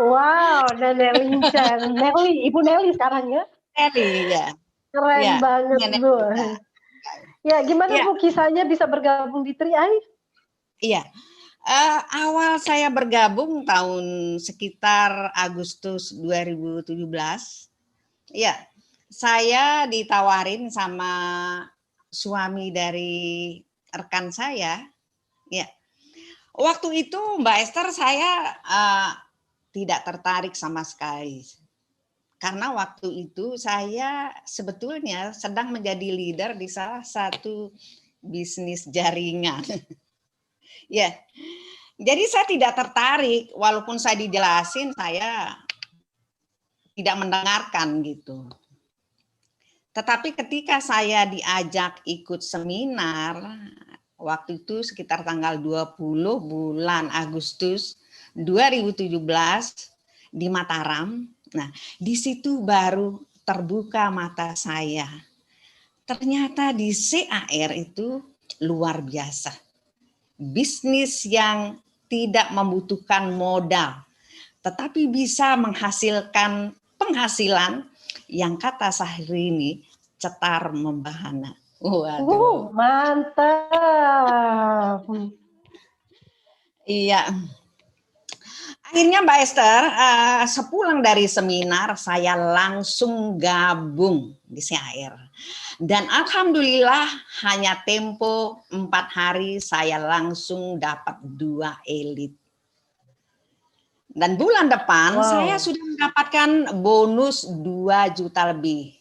Wow, Nenek Lincah, Nelly, Ibu Nelly sekarang ya? Nelly, ya. Keren ya, banget Nenek Bu. Lincah. Ya, gimana ya Bu kisahnya bisa bergabung di 3i? Iya, Awal saya bergabung tahun sekitar Agustus 2017. Ya, saya ditawarin sama suami dari rekan saya. Ya, waktu itu Mbak Esther saya tidak tertarik sama sekali. Karena waktu itu saya sebetulnya sedang menjadi leader di salah satu bisnis jaringan. Ya, jadi saya tidak tertarik, walaupun saya dijelasin, saya tidak mendengarkan gitu. Tetapi ketika saya diajak ikut seminar, waktu itu sekitar tanggal 20 bulan Agustus 2017 di Mataram. Nah, di situ baru terbuka mata saya. Ternyata di CAR itu luar biasa. Bisnis yang tidak membutuhkan modal, tetapi bisa menghasilkan penghasilan yang kata Syahrini cetar membahana. Waduh. Mantap. Iya. Akhirnya Mbak Esther, sepulang dari seminar saya langsung gabung di CAR. Dan alhamdulillah hanya tempo 4 hari saya langsung dapat 2 elit. Dan bulan depan saya sudah mendapatkan bonus 2 juta lebih.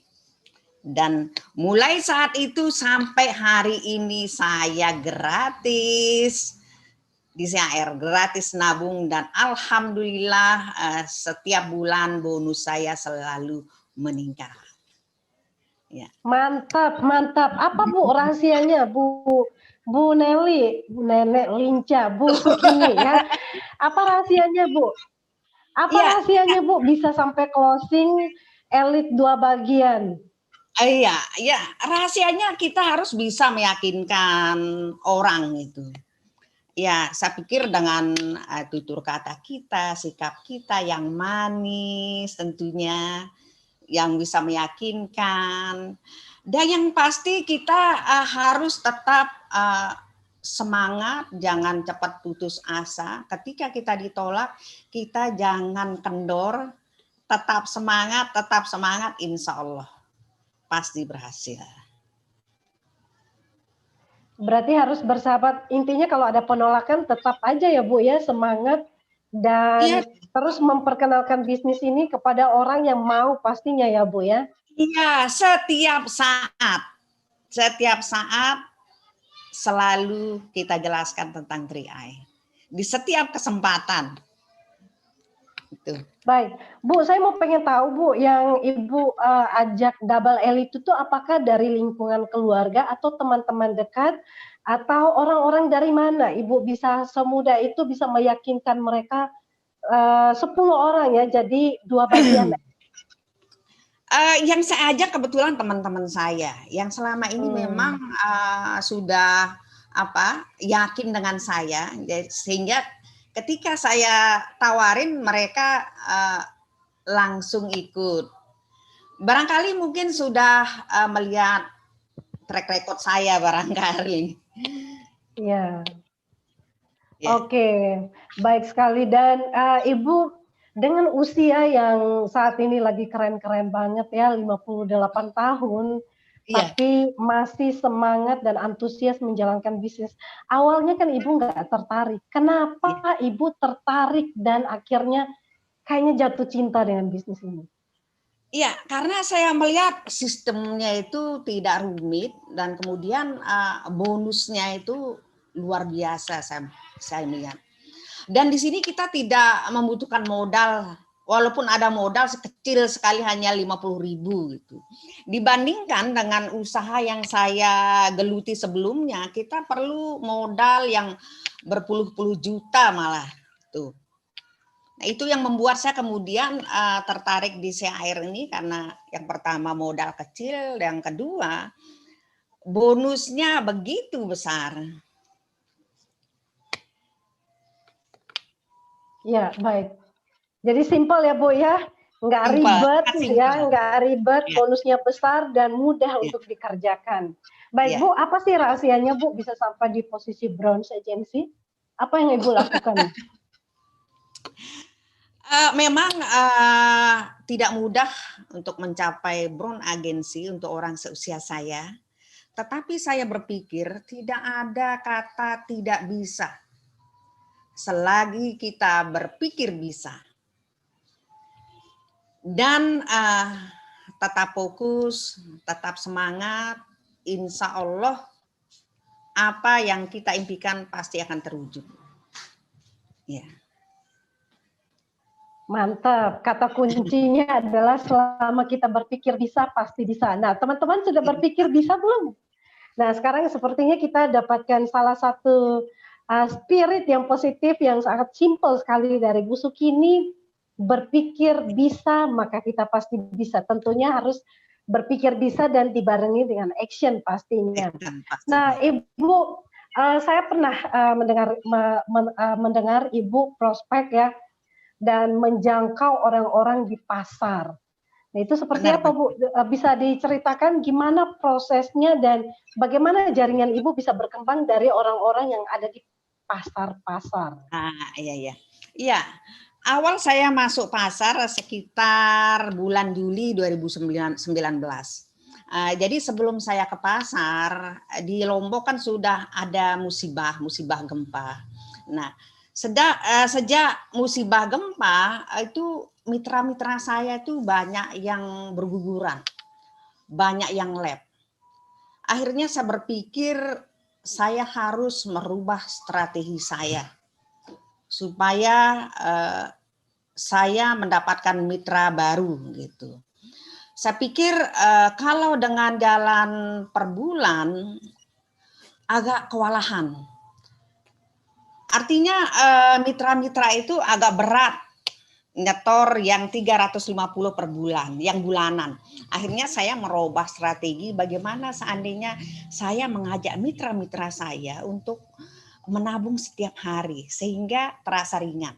Dan mulai saat itu sampai hari ini saya gratis di CAR, gratis nabung, dan alhamdulillah setiap bulan bonus saya selalu meningkat. Ya. Mantap, mantap. Apa Bu rahasianya, Bu Nelly, Nenek Linca, Bu Sukini ya? Apa rahasianya Bu? Apa rahasianya Bu bisa sampai closing elit 2 bagian? Iya, ya rahasianya kita harus bisa meyakinkan orang itu. Ya, saya pikir dengan tutur kata kita, sikap kita yang manis tentunya, yang bisa meyakinkan. Dan yang pasti kita harus tetap semangat, jangan cepat putus asa. Ketika kita ditolak, kita jangan kendor, tetap semangat, insya Allah pasti berhasil. Berarti harus bersahabat, intinya kalau ada penolakan tetap aja ya Bu ya, semangat dan terus memperkenalkan bisnis ini kepada orang yang mau pastinya ya Bu ya. Iya, setiap saat selalu kita jelaskan tentang 3i. Di setiap kesempatan. Itu. Baik, Bu, saya mau pengen tahu Bu, yang Ibu ajak double elite itu apakah dari lingkungan keluarga atau teman-teman dekat atau orang-orang dari mana? Ibu bisa semudah itu bisa meyakinkan mereka 10 orang ya, jadi 2 bagian. Yang saya ajak kebetulan teman-teman saya yang selama ini memang sudah yakin dengan saya, sehingga ketika saya tawarin mereka langsung ikut. Barangkali mungkin sudah melihat track record saya barangkali. Ya. Oke, baik sekali. Dan Ibu dengan usia yang saat ini lagi keren-keren banget ya, 58 tahun, tapi masih semangat dan antusias menjalankan bisnis. Awalnya kan Ibu nggak tertarik. Kenapa Ibu tertarik dan akhirnya kayaknya jatuh cinta dengan bisnis ini? Iya, karena saya melihat sistemnya itu tidak rumit dan kemudian bonusnya itu luar biasa saya melihat. Dan di sini kita tidak membutuhkan modal, walaupun ada modal sekecil sekali hanya 50.000 gitu. Dibandingkan dengan usaha yang saya geluti sebelumnya, kita perlu modal yang berpuluh-puluh juta malah tuh. Nah, itu yang membuat saya kemudian tertarik di CAR ini, karena yang pertama modal kecil, yang kedua bonusnya begitu besar. Ya, baik. Jadi simpel ya Bu ya, nggak ribet ya, nggak ribet, bonusnya besar dan mudah untuk dikerjakan. Baik Bu, apa sih rahasianya Bu bisa sampai di posisi bronze agency? Apa yang Ibu lakukan? Memang tidak mudah untuk mencapai Brown Agency untuk orang seusia saya. Tetapi saya berpikir tidak ada kata tidak bisa. Selagi kita berpikir bisa. Dan tetap fokus, tetap semangat, insya Allah apa yang kita impikan pasti akan terwujud. Ya. Mantap, kata kuncinya adalah selama kita berpikir bisa, pasti bisa. Nah, teman-teman sudah berpikir bisa belum? Nah, sekarang sepertinya kita dapatkan salah satu spirit yang positif yang sangat simpel sekali dari Bu Sukini. Berpikir bisa, maka kita pasti bisa. Tentunya harus berpikir bisa dan dibarengi dengan action pastinya. Nah, Ibu, saya pernah mendengar Ibu prospek ya, dan menjangkau orang-orang di pasar. Nah, itu seperti apa, Bu? Bisa diceritakan gimana prosesnya dan bagaimana jaringan Ibu bisa berkembang dari orang-orang yang ada di pasar-pasar? Iya. Iya, awal saya masuk pasar sekitar bulan Juli 2019. Jadi sebelum saya ke pasar, di Lombok kan sudah ada musibah gempa. Nah, sejak musibah gempa itu mitra-mitra saya itu banyak yang berguguran, banyak yang lab. Akhirnya saya berpikir saya harus merubah strategi saya supaya saya mendapatkan mitra baru gitu. Saya pikir kalau dengan jalan per bulan agak kewalahan. Artinya mitra-mitra itu agak berat nyetor yang 350 per bulan, yang bulanan. Akhirnya saya merubah strategi bagaimana seandainya saya mengajak mitra-mitra saya untuk menabung setiap hari sehingga terasa ringan.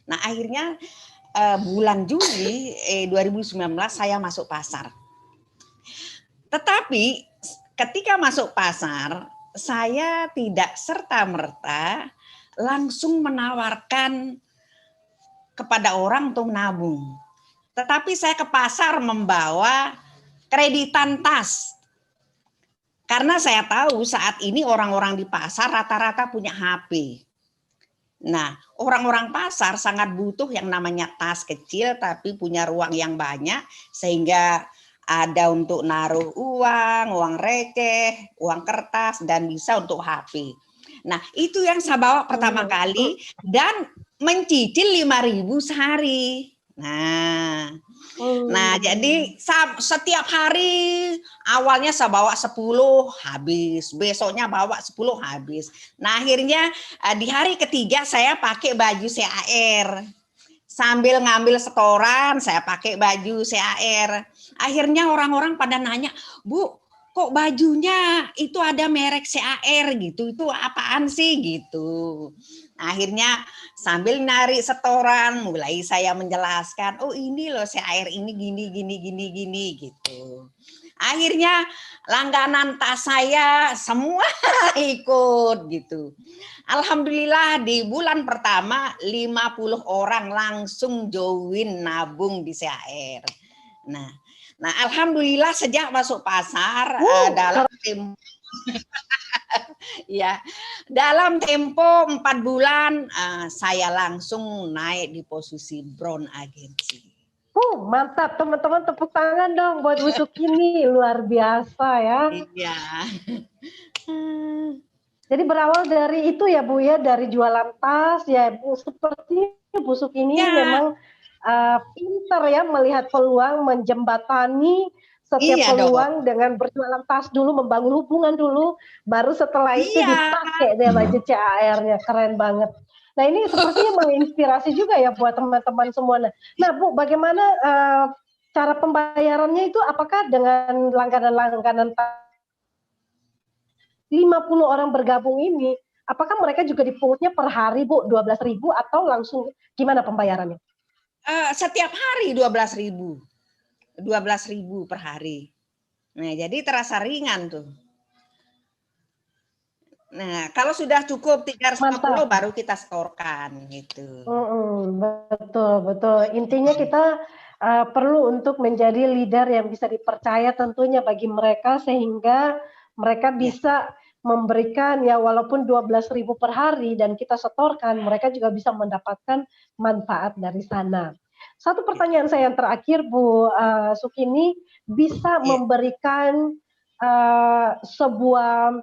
Nah, akhirnya bulan Juli 2019 saya masuk pasar. Tetapi ketika masuk pasar, saya tidak serta-merta langsung menawarkan kepada orang untuk menabung. Tetapi saya ke pasar membawa kreditan tas. Karena saya tahu saat ini orang-orang di pasar rata-rata punya HP. Nah, orang-orang pasar sangat butuh yang namanya tas kecil tapi punya ruang yang banyak sehingga ada untuk naruh uang receh, uang kertas, dan bisa untuk HP. Nah, itu yang saya bawa pertama kali dan mencicil 5.000 sehari. Nah, jadi setiap hari awalnya saya bawa 10 habis, besoknya bawa 10 habis. Nah, akhirnya di hari ketiga saya pakai baju CAR. Sambil ngambil setoran, saya pakai baju CAR. Akhirnya orang-orang pada nanya, "Bu, kok bajunya itu ada merek CAR gitu, itu apaan sih?" gitu. Akhirnya sambil narik setoran, mulai saya menjelaskan, "Oh ini loh CAR ini gini gitu." Akhirnya langganan tas saya semua ikut gitu. Alhamdulillah di bulan pertama 50 orang langsung join nabung di CAR. Nah, alhamdulillah sejak masuk pasar dalam tempo 4 bulan saya langsung naik di posisi Brown Agency. Mantap, teman-teman, tepuk tangan dong buat Bu Sukini, luar biasa ya. Iya. Jadi berawal dari itu ya Bu ya, dari jualan tas ya Bu, seperti Bu Sukini memang pintar ya melihat peluang, menjembatani setiap peluang dengan berjualan tas dulu, membangun hubungan dulu, baru setelah itu dipakai deh baju CAR-nya, keren banget. Nah, ini sepertinya menginspirasi juga ya buat teman-teman semua. Nah, Bu, bagaimana cara pembayarannya itu? Apakah dengan langganan-langganan 50 orang bergabung ini, apakah mereka juga dipungutnya per hari, Bu, 12.000 atau langsung gimana pembayarannya? Setiap hari 12.000. 12.000 per hari. Nah, jadi terasa ringan tuh. Nah, kalau sudah cukup 350 Mantap. baru kita setorkan gitu. Betul, betul. Intinya kita perlu untuk menjadi leader yang bisa dipercaya tentunya bagi mereka sehingga mereka bisa memberikan ya walaupun 12.000 per hari dan kita setorkan, mereka juga bisa mendapatkan manfaat dari sana. Satu pertanyaan saya yang terakhir Bu Sukini, bisa memberikan sebuah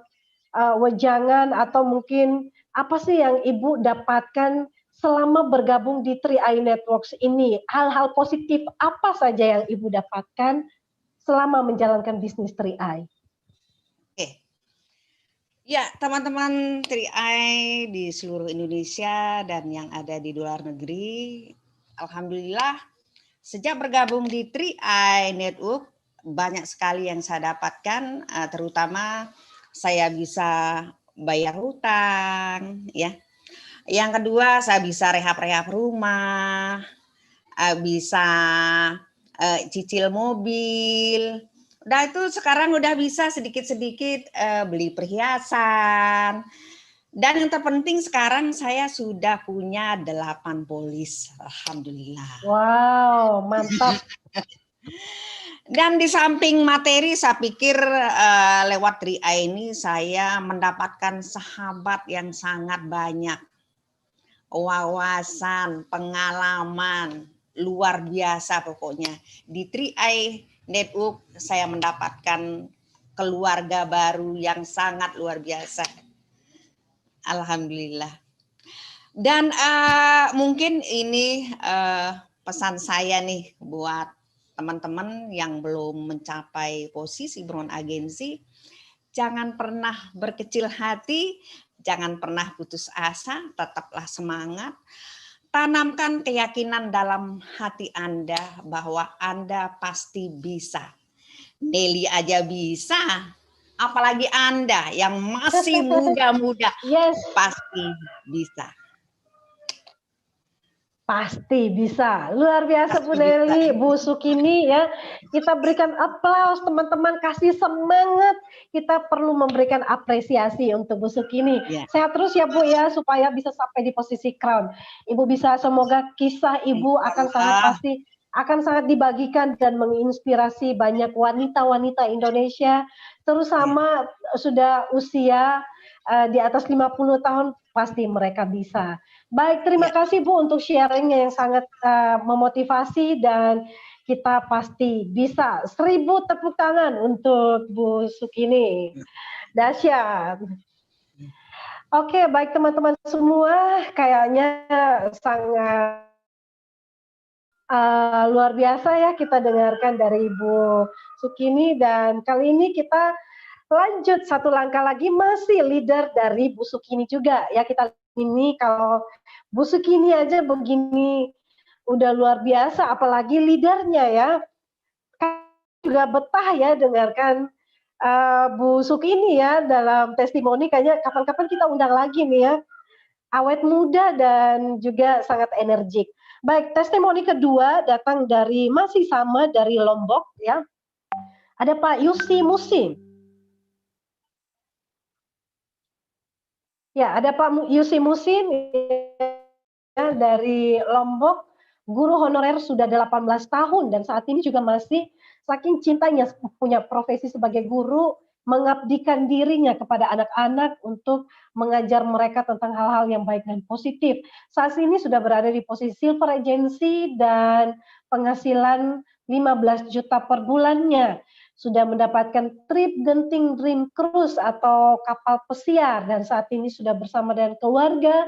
wejangan atau mungkin apa sih yang Ibu dapatkan selama bergabung di 3i Networks ini? Hal-hal positif apa saja yang Ibu dapatkan selama menjalankan bisnis 3i? Oke. Ya, teman-teman 3i di seluruh Indonesia dan yang ada di luar negeri, alhamdulillah sejak bergabung di 3i Network banyak sekali yang saya dapatkan, terutama saya bisa bayar hutang, ya. Yang kedua, saya bisa rehab-rehab rumah, bisa cicil mobil. Udah itu sekarang udah bisa sedikit-sedikit beli perhiasan. Dan yang terpenting sekarang saya sudah punya 8 polis, alhamdulillah. Wow, mantap. Dan di samping materi, saya pikir lewat 3i ini saya mendapatkan sahabat yang sangat banyak. Wawasan, pengalaman, luar biasa pokoknya. Di 3i Network saya mendapatkan keluarga baru yang sangat luar biasa. Alhamdulillah. Dan mungkin ini pesan saya nih buat teman-teman yang belum mencapai posisi Brown Agency, jangan pernah berkecil hati, jangan pernah putus asa, tetaplah semangat. Tanamkan keyakinan dalam hati Anda bahwa Anda pasti bisa. Nelly aja bisa, apalagi Anda yang masih muda-muda, pasti bisa. Pasti bisa. Luar biasa Bu Nelly, Bu Sukini ya. Kita berikan aplaus teman-teman, kasih semangat. Kita perlu memberikan apresiasi untuk Bu Sukini. Sehat terus ya Bu ya, supaya bisa sampai di posisi crown. Ibu bisa, semoga kisah Ibu akan sangat dibagikan dan menginspirasi banyak wanita-wanita Indonesia, terutama sudah usia di atas 50 tahun, pasti mereka bisa. Baik, terima kasih Bu untuk sharingnya yang sangat memotivasi dan kita pasti bisa. 1000 tepuk tangan untuk Bu Sukini. Dahsyat. Oke, baik teman-teman semua, kayaknya sangat luar biasa ya kita dengarkan dari Bu Sukini, dan kali ini kita lanjut satu langkah lagi, masih leader dari Bu Sukini juga ya. Kita ini kalau Bu Sukini aja begini udah luar biasa, apalagi leadernya ya. Juga betah ya dengarkan Bu Sukini ya dalam testimoni. Kayaknya kapan-kapan kita undang lagi nih ya. Awet muda dan juga sangat energik. Baik, testimoni kedua datang dari masih sama dari Lombok ya. Ada Pak Yusi Musin. Ya, ada Pak Yusi Musin ya, dari Lombok, guru honorer sudah 18 tahun dan saat ini juga masih saking cintanya punya profesi sebagai guru, mengabdikan dirinya kepada anak-anak untuk mengajar mereka tentang hal-hal yang baik dan positif. Saat ini sudah berada di posisi Silver Agency dan penghasilan 15 juta per bulannya. Sudah mendapatkan trip Genting Dream Cruise atau kapal pesiar dan saat ini sudah bersama dengan keluarga,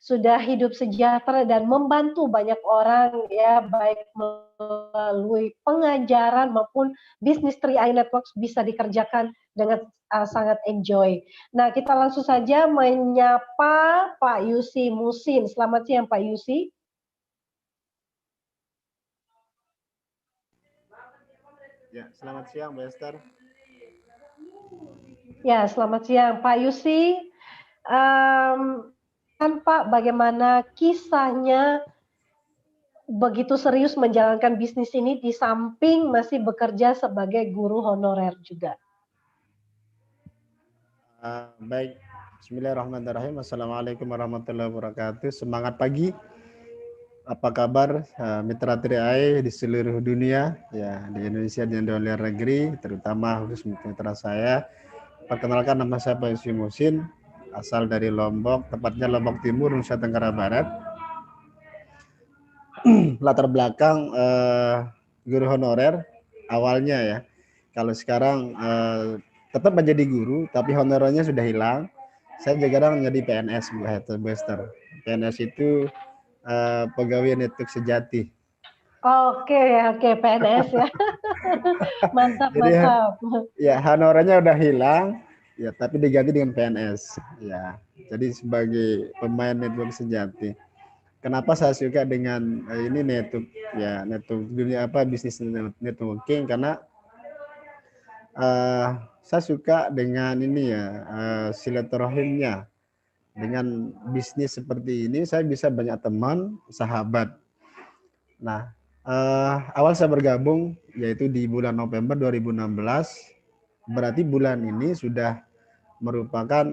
sudah hidup sejahtera dan membantu banyak orang ya, baik melalui pengajaran maupun bisnis 3i Networks bisa dikerjakan dengan sangat enjoy. Nah, kita langsung saja menyapa Pak Yusi Musin. Selamat siang Pak Yusi. Ya, selamat siang Mbak Esther. Ya, selamat siang Pak Yusi. Kan Pak, bagaimana kisahnya begitu serius menjalankan bisnis ini di samping masih bekerja sebagai guru honorer juga? Baik, Bismillahirrahmanirrahim. Assalamualaikum warahmatullahi wabarakatuh. Semangat pagi. Apa kabar mitra Triai di seluruh dunia, ya di Indonesia dan di luar negeri, terutama khusus mitra saya. Perkenalkan, nama saya Pak Yusri Musin, asal dari Lombok, tepatnya Lombok Timur, Nusa Tenggara Barat. Latar belakang guru honorer awalnya ya. Kalau sekarang tetap menjadi guru, tapi honorernya sudah hilang. Saya sekarang menjadi PNS, Bu Esther. PNS itu pegawai network sejati. Oke, PNS ya. Mantap, Jadi, mantap. ya honorernya udah hilang, ya tapi diganti dengan PNS. Ya, jadi sebagai pemain network sejati. Kenapa saya suka dengan ini network, ya network dunia bisnis networking, karena saya suka dengan ini ya silaturahimnya. Dengan bisnis seperti ini saya bisa banyak teman, sahabat. Nah, awal saya bergabung yaitu di bulan November 2016. Berarti bulan ini sudah merupakan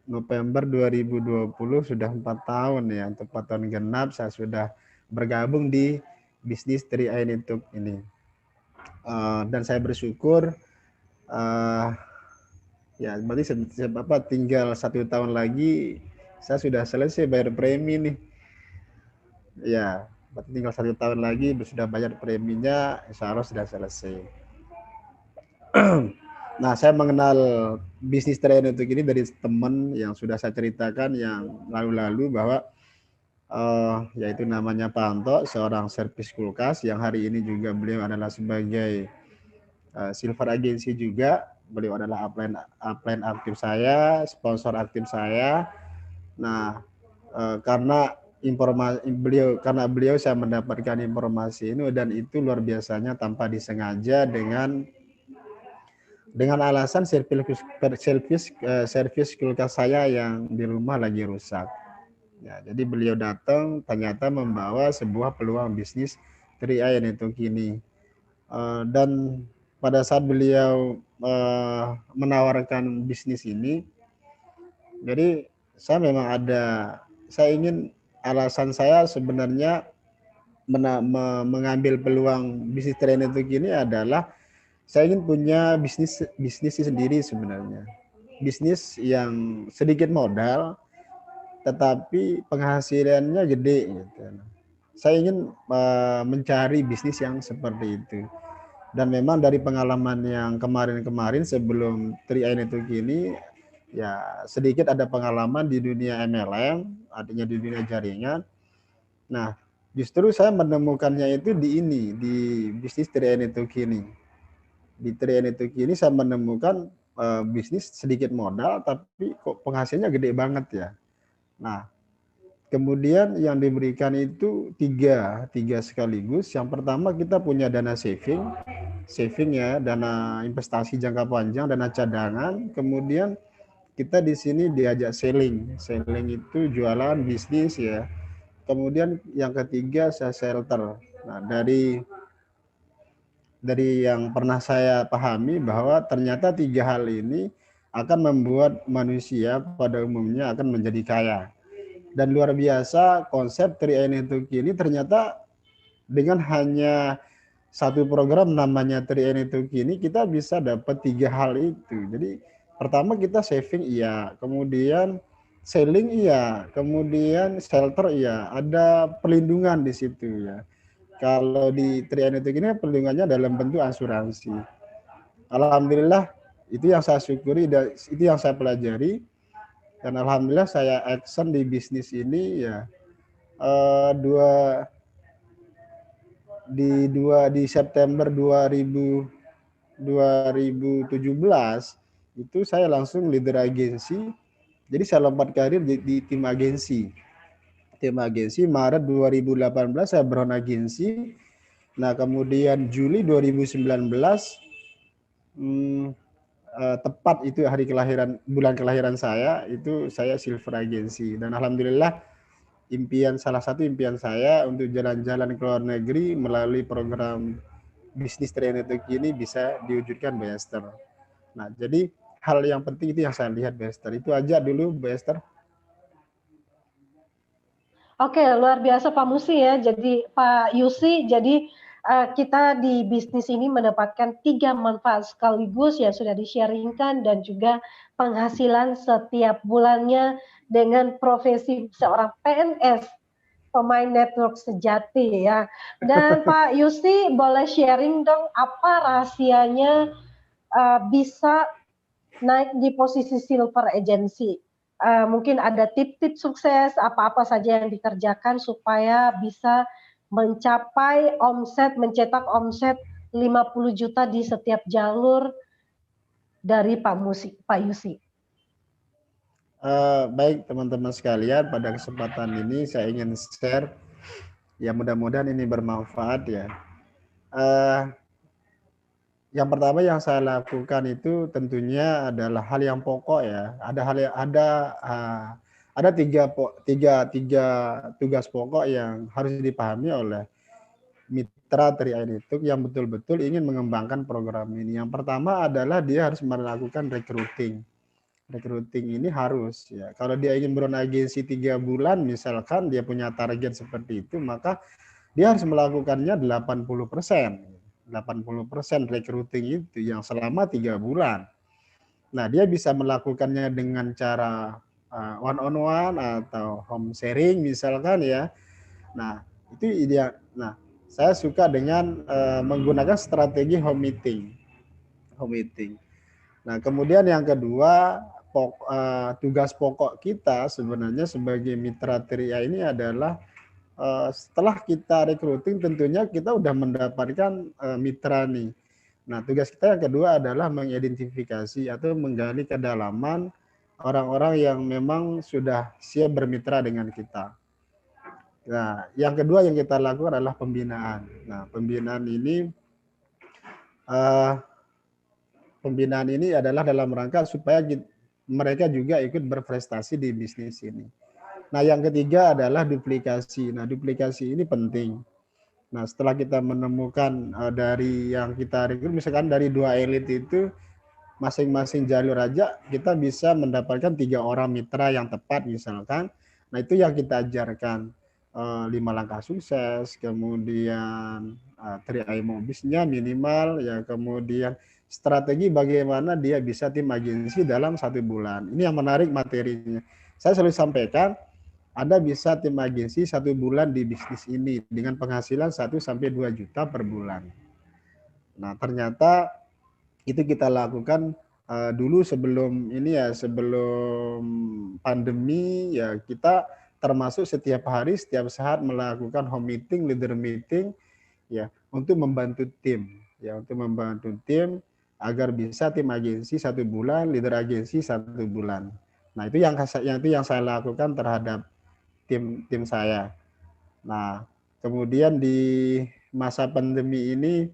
November 2020, sudah 4 tahun ya, 4 tahun genap saya sudah bergabung di bisnis Triai Network ini. Dan saya bersyukur ya berarti tinggal 1 tahun lagi saya sudah selesai bayar premi nih. Ya, berarti tinggal 1 tahun lagi sudah bayar preminya, insya Allah sudah selesai. Nah, saya mengenal bisnis Triai Network ini dari teman yang sudah saya ceritakan yang lalu-lalu, bahwa yaitu namanya Pak Anto, seorang servis kulkas yang hari ini juga beliau adalah sebagai silver agency juga. Beliau adalah upline aktif saya, sponsor aktif saya. Nah, karena beliau saya mendapatkan informasi ini, dan itu luar biasanya tanpa disengaja, dengan alasan servis kulkas saya yang di rumah lagi rusak. Ya, jadi beliau datang ternyata membawa sebuah peluang bisnis Triai Network ini. Dan pada saat beliau menawarkan bisnis ini, jadi alasan saya sebenarnya mengambil peluang bisnis Triai Network ini adalah saya ingin punya bisnis sendiri sebenarnya. Bisnis yang sedikit modal tetapi penghasilannya gede gitu. Saya ingin mencari bisnis yang seperti itu. Dan memang dari pengalaman yang kemarin-kemarin sebelum Triai Network ini, ya sedikit ada pengalaman di dunia MLM, artinya di dunia jaringan. Nah, justru saya menemukannya itu di bisnis Triai Network ini. Di Triai Network ini saya menemukan bisnis sedikit modal tapi kok penghasilannya gede banget ya. Nah, kemudian yang diberikan itu tiga sekaligus. Yang pertama, kita punya dana saving ya, dana investasi jangka panjang, dana cadangan. Kemudian kita di sini diajak selling itu jualan bisnis ya. Kemudian yang ketiga saya shelter. Nah, dari yang pernah saya pahami bahwa ternyata 3 hal ini akan membuat manusia pada umumnya akan menjadi kaya. Dan luar biasa konsep Triai Network ini ternyata dengan hanya satu program namanya Triai Network ini kita bisa dapat 3 hal itu. Jadi pertama kita saving iya, kemudian selling iya, kemudian shelter iya, ada perlindungan di situ ya. Kalau di Triai Network ini perlindungannya dalam bentuk asuransi. Alhamdulillah itu yang saya syukuri dan itu yang saya pelajari. Dan alhamdulillah saya action di bisnis ini ya di September 2017 itu saya langsung leader agensi. Jadi saya lompat karir di tim agensi. Maret 2018 saya berhon agensi. Nah, kemudian Juli 2019 tepat itu bulan kelahiran saya, itu saya silver agency. Dan alhamdulillah salah satu impian saya untuk jalan-jalan ke luar negeri melalui program bisnis Triai Network ini bisa diwujudkan, Bu Esther. Nah, jadi hal yang penting itu yang saya lihat, Bu Esther. Itu aja dulu, Bu Esther. Oke, luar biasa Pak Musi ya. Jadi Pak Yusi, jadi kita di bisnis ini mendapatkan 3 manfaat sekaligus yang sudah di-sharingkan dan juga penghasilan setiap bulannya dengan profesi seorang PNS, pemain network sejati ya. Dan Pak Yusi boleh sharing dong apa rahasianya bisa naik di posisi silver agency. Mungkin ada tips-tips sukses, apa-apa saja yang dikerjakan supaya bisa mencapai omset, mencetak omset 50 juta di setiap jalur dari Pak Yusi. Baik teman-teman sekalian, pada kesempatan ini saya ingin share, ya mudah-mudahan ini bermanfaat ya. Yang pertama yang saya lakukan itu tentunya adalah hal yang pokok ya. Ada tiga tugas pokok yang harus dipahami oleh mitra Tri Network yang betul-betul ingin mengembangkan program ini. Yang pertama adalah dia harus melakukan recruiting. Recruiting ini harus ya. Kalau dia ingin beron agensi 3 bulan misalkan dia punya target seperti itu, maka dia harus melakukannya 80%. 80% recruiting itu yang selama 3 bulan. Nah, dia bisa melakukannya dengan cara one on one atau home sharing misalkan ya. Nah, itu ideal. Nah, saya suka dengan menggunakan strategi home meeting. Home meeting. Nah, kemudian yang kedua, tugas pokok kita sebenarnya sebagai mitra TRIA ini adalah setelah kita recruiting tentunya kita udah mendapatkan mitra nih. Nah, tugas kita yang kedua adalah mengidentifikasi atau menggali kedalaman orang-orang yang memang sudah siap bermitra dengan kita. Nah, yang kedua yang kita lakukan adalah pembinaan. Nah, pembinaan ini adalah dalam rangka supaya mereka juga ikut berprestasi di bisnis ini. Nah, yang ketiga adalah duplikasi. Nah, duplikasi ini penting. Nah, setelah kita menemukan dari yang kita rekrut, misalkan dari 2 elit itu, masing-masing jalur aja kita bisa mendapatkan 3 orang mitra yang tepat misalkan. Nah, itu yang kita ajarkan. 5 langkah sukses, kemudian 3 IMOBIS-nya minimal, ya kemudian strategi bagaimana dia bisa tim agensi dalam 1 bulan. Ini yang menarik materinya. Saya selalu sampaikan, Anda bisa tim agensi 1 bulan di bisnis ini dengan penghasilan 1-2 juta per bulan. Nah, ternyata itu kita lakukan dulu sebelum pandemi ya, kita termasuk setiap hari, setiap saat melakukan home meeting, leader meeting ya, untuk membantu tim agar bisa tim agensi 1 bulan, leader agensi 1 bulan. Nah, itu yang saya lakukan terhadap tim saya. Nah, kemudian di masa pandemi ini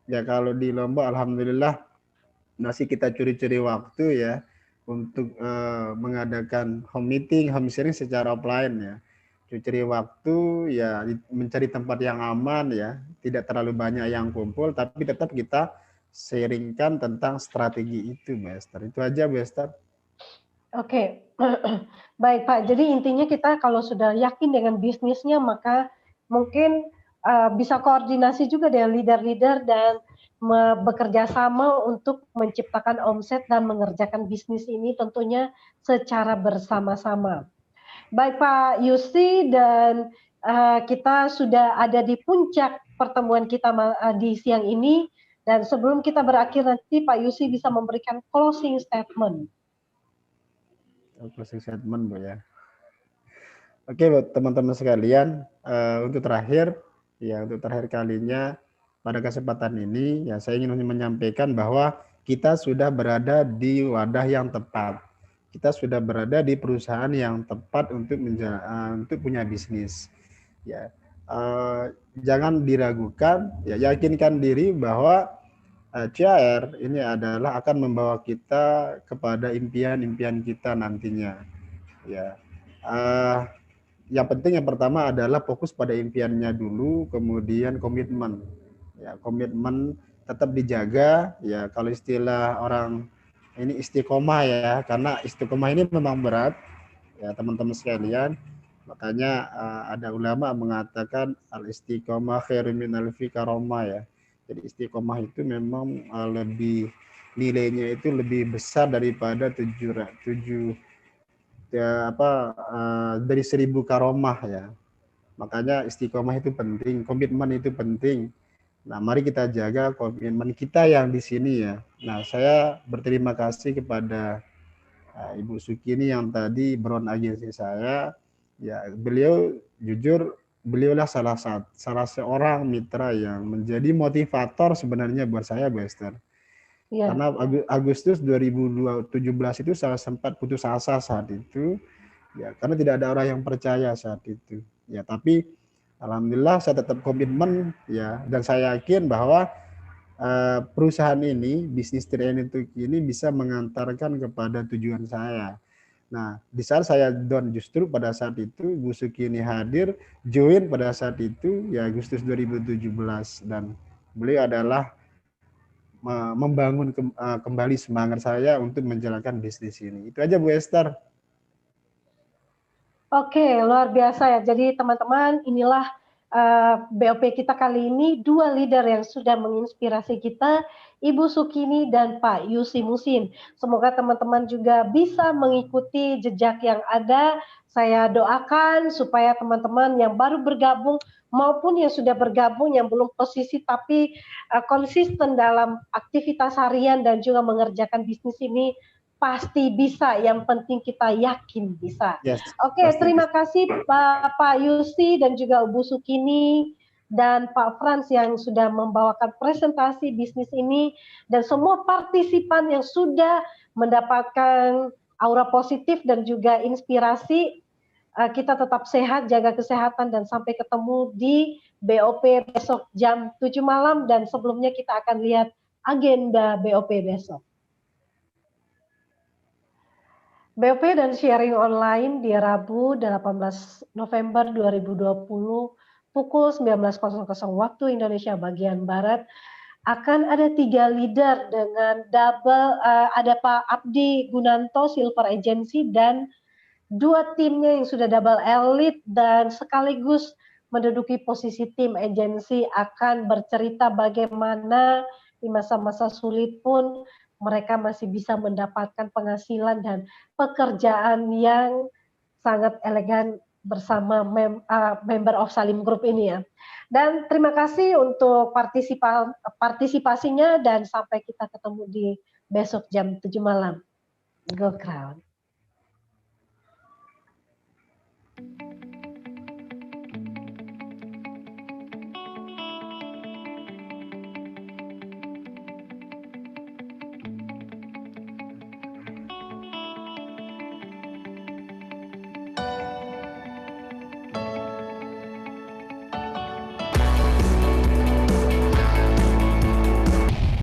ya, kalau di Lombok alhamdulillah masih kita curi-curi waktu ya untuk mengadakan home meeting, home sharing secara offline ya. Curi waktu ya, mencari tempat yang aman ya, tidak terlalu banyak yang kumpul, tapi tetap kita sharingkan tentang strategi itu, Bu Esther. Itu aja, Bu Esther. Oke, baik Pak. Jadi intinya kita kalau sudah yakin dengan bisnisnya, maka mungkin bisa koordinasi juga dengan leader-leader dan bekerja sama untuk menciptakan omset dan mengerjakan bisnis ini tentunya secara bersama-sama. Baik Pak Yusi, dan kita sudah ada di puncak pertemuan kita di siang ini, dan sebelum kita berakhir nanti Pak Yusi bisa memberikan closing statement. Closing statement, Bu ya. Oke, teman-teman sekalian, untuk terakhir kalinya pada kesempatan ini ya, saya ingin menyampaikan bahwa kita sudah berada di wadah yang tepat. Kita sudah berada di perusahaan yang tepat untuk punya bisnis. Ya, jangan diragukan, ya yakinkan diri bahwa CAR ini adalah akan membawa kita kepada impian-impian kita nantinya. Ya, yang penting yang pertama adalah fokus pada impiannya dulu, kemudian komitmen. Ya, komitmen tetap dijaga. Ya, kalau istilah orang ini istiqomah ya, karena istiqomah ini memang berat ya teman-teman sekalian. Makanya ada ulama mengatakan al istiqomah khairun min alfi karomah ya. Jadi istiqomah itu memang lebih nilainya itu lebih besar daripada dari 1000 karomah ya. Makanya istiqomah itu penting, komitmen itu penting. Nah, mari kita jaga komitmen kita yang di sini ya. Nah, saya berterima kasih kepada Ibu Sukini yang tadi beron agensi saya. Ya, beliau jujur, beliaulah salah seorang mitra yang menjadi motivator sebenarnya buat saya, Bu Esther. Ya. Karena Agustus 2017 itu saya sempat putus asa saat itu. Ya, karena tidak ada orang yang percaya saat itu. Ya, tapi alhamdulillah saya tetap komitmen ya, dan saya yakin bahwa perusahaan ini, bisnis training ini bisa mengantarkan kepada tujuan saya. Nah, di saat saya down justru pada saat itu Bu Sukini hadir, join pada saat itu ya Agustus 2017, dan beliau adalah membangun kembali semangat saya untuk menjalankan bisnis ini. Itu aja Bu Esther. Oke, luar biasa ya. Jadi teman-teman, inilah BOP kita kali ini, 2 leader yang sudah menginspirasi kita, Ibu Sukini dan Pak Yusi Musin. Semoga teman-teman juga bisa mengikuti jejak yang ada. Saya doakan supaya teman-teman yang baru bergabung maupun yang sudah bergabung, yang belum posisi tapi konsisten dalam aktivitas harian dan juga mengerjakan bisnis ini, pasti bisa, yang penting kita yakin bisa. Yes, Oke, terima kasih Pak Yusi dan juga Bu Sukini dan Pak Frans yang sudah membawakan presentasi bisnis ini, dan semua partisipan yang sudah mendapatkan aura positif dan juga inspirasi. Kita tetap sehat, jaga kesehatan, dan sampai ketemu di BOP besok jam 7 malam, dan sebelumnya kita akan lihat agenda BOP besok. BOP dan sharing online di Rabu 18 November 2020 pukul 19.00 waktu Indonesia bagian Barat akan ada 3 leader dengan double, ada Pak Abdi Gunanto Silver Agency dan 2 timnya yang sudah double elite dan sekaligus menduduki posisi tim agensi akan bercerita bagaimana di masa-masa sulit pun mereka masih bisa mendapatkan penghasilan dan pekerjaan yang sangat elegan bersama member of Salim Group ini ya. Dan terima kasih untuk partisipasinya, dan sampai kita ketemu di besok jam 7 malam. Go Crown.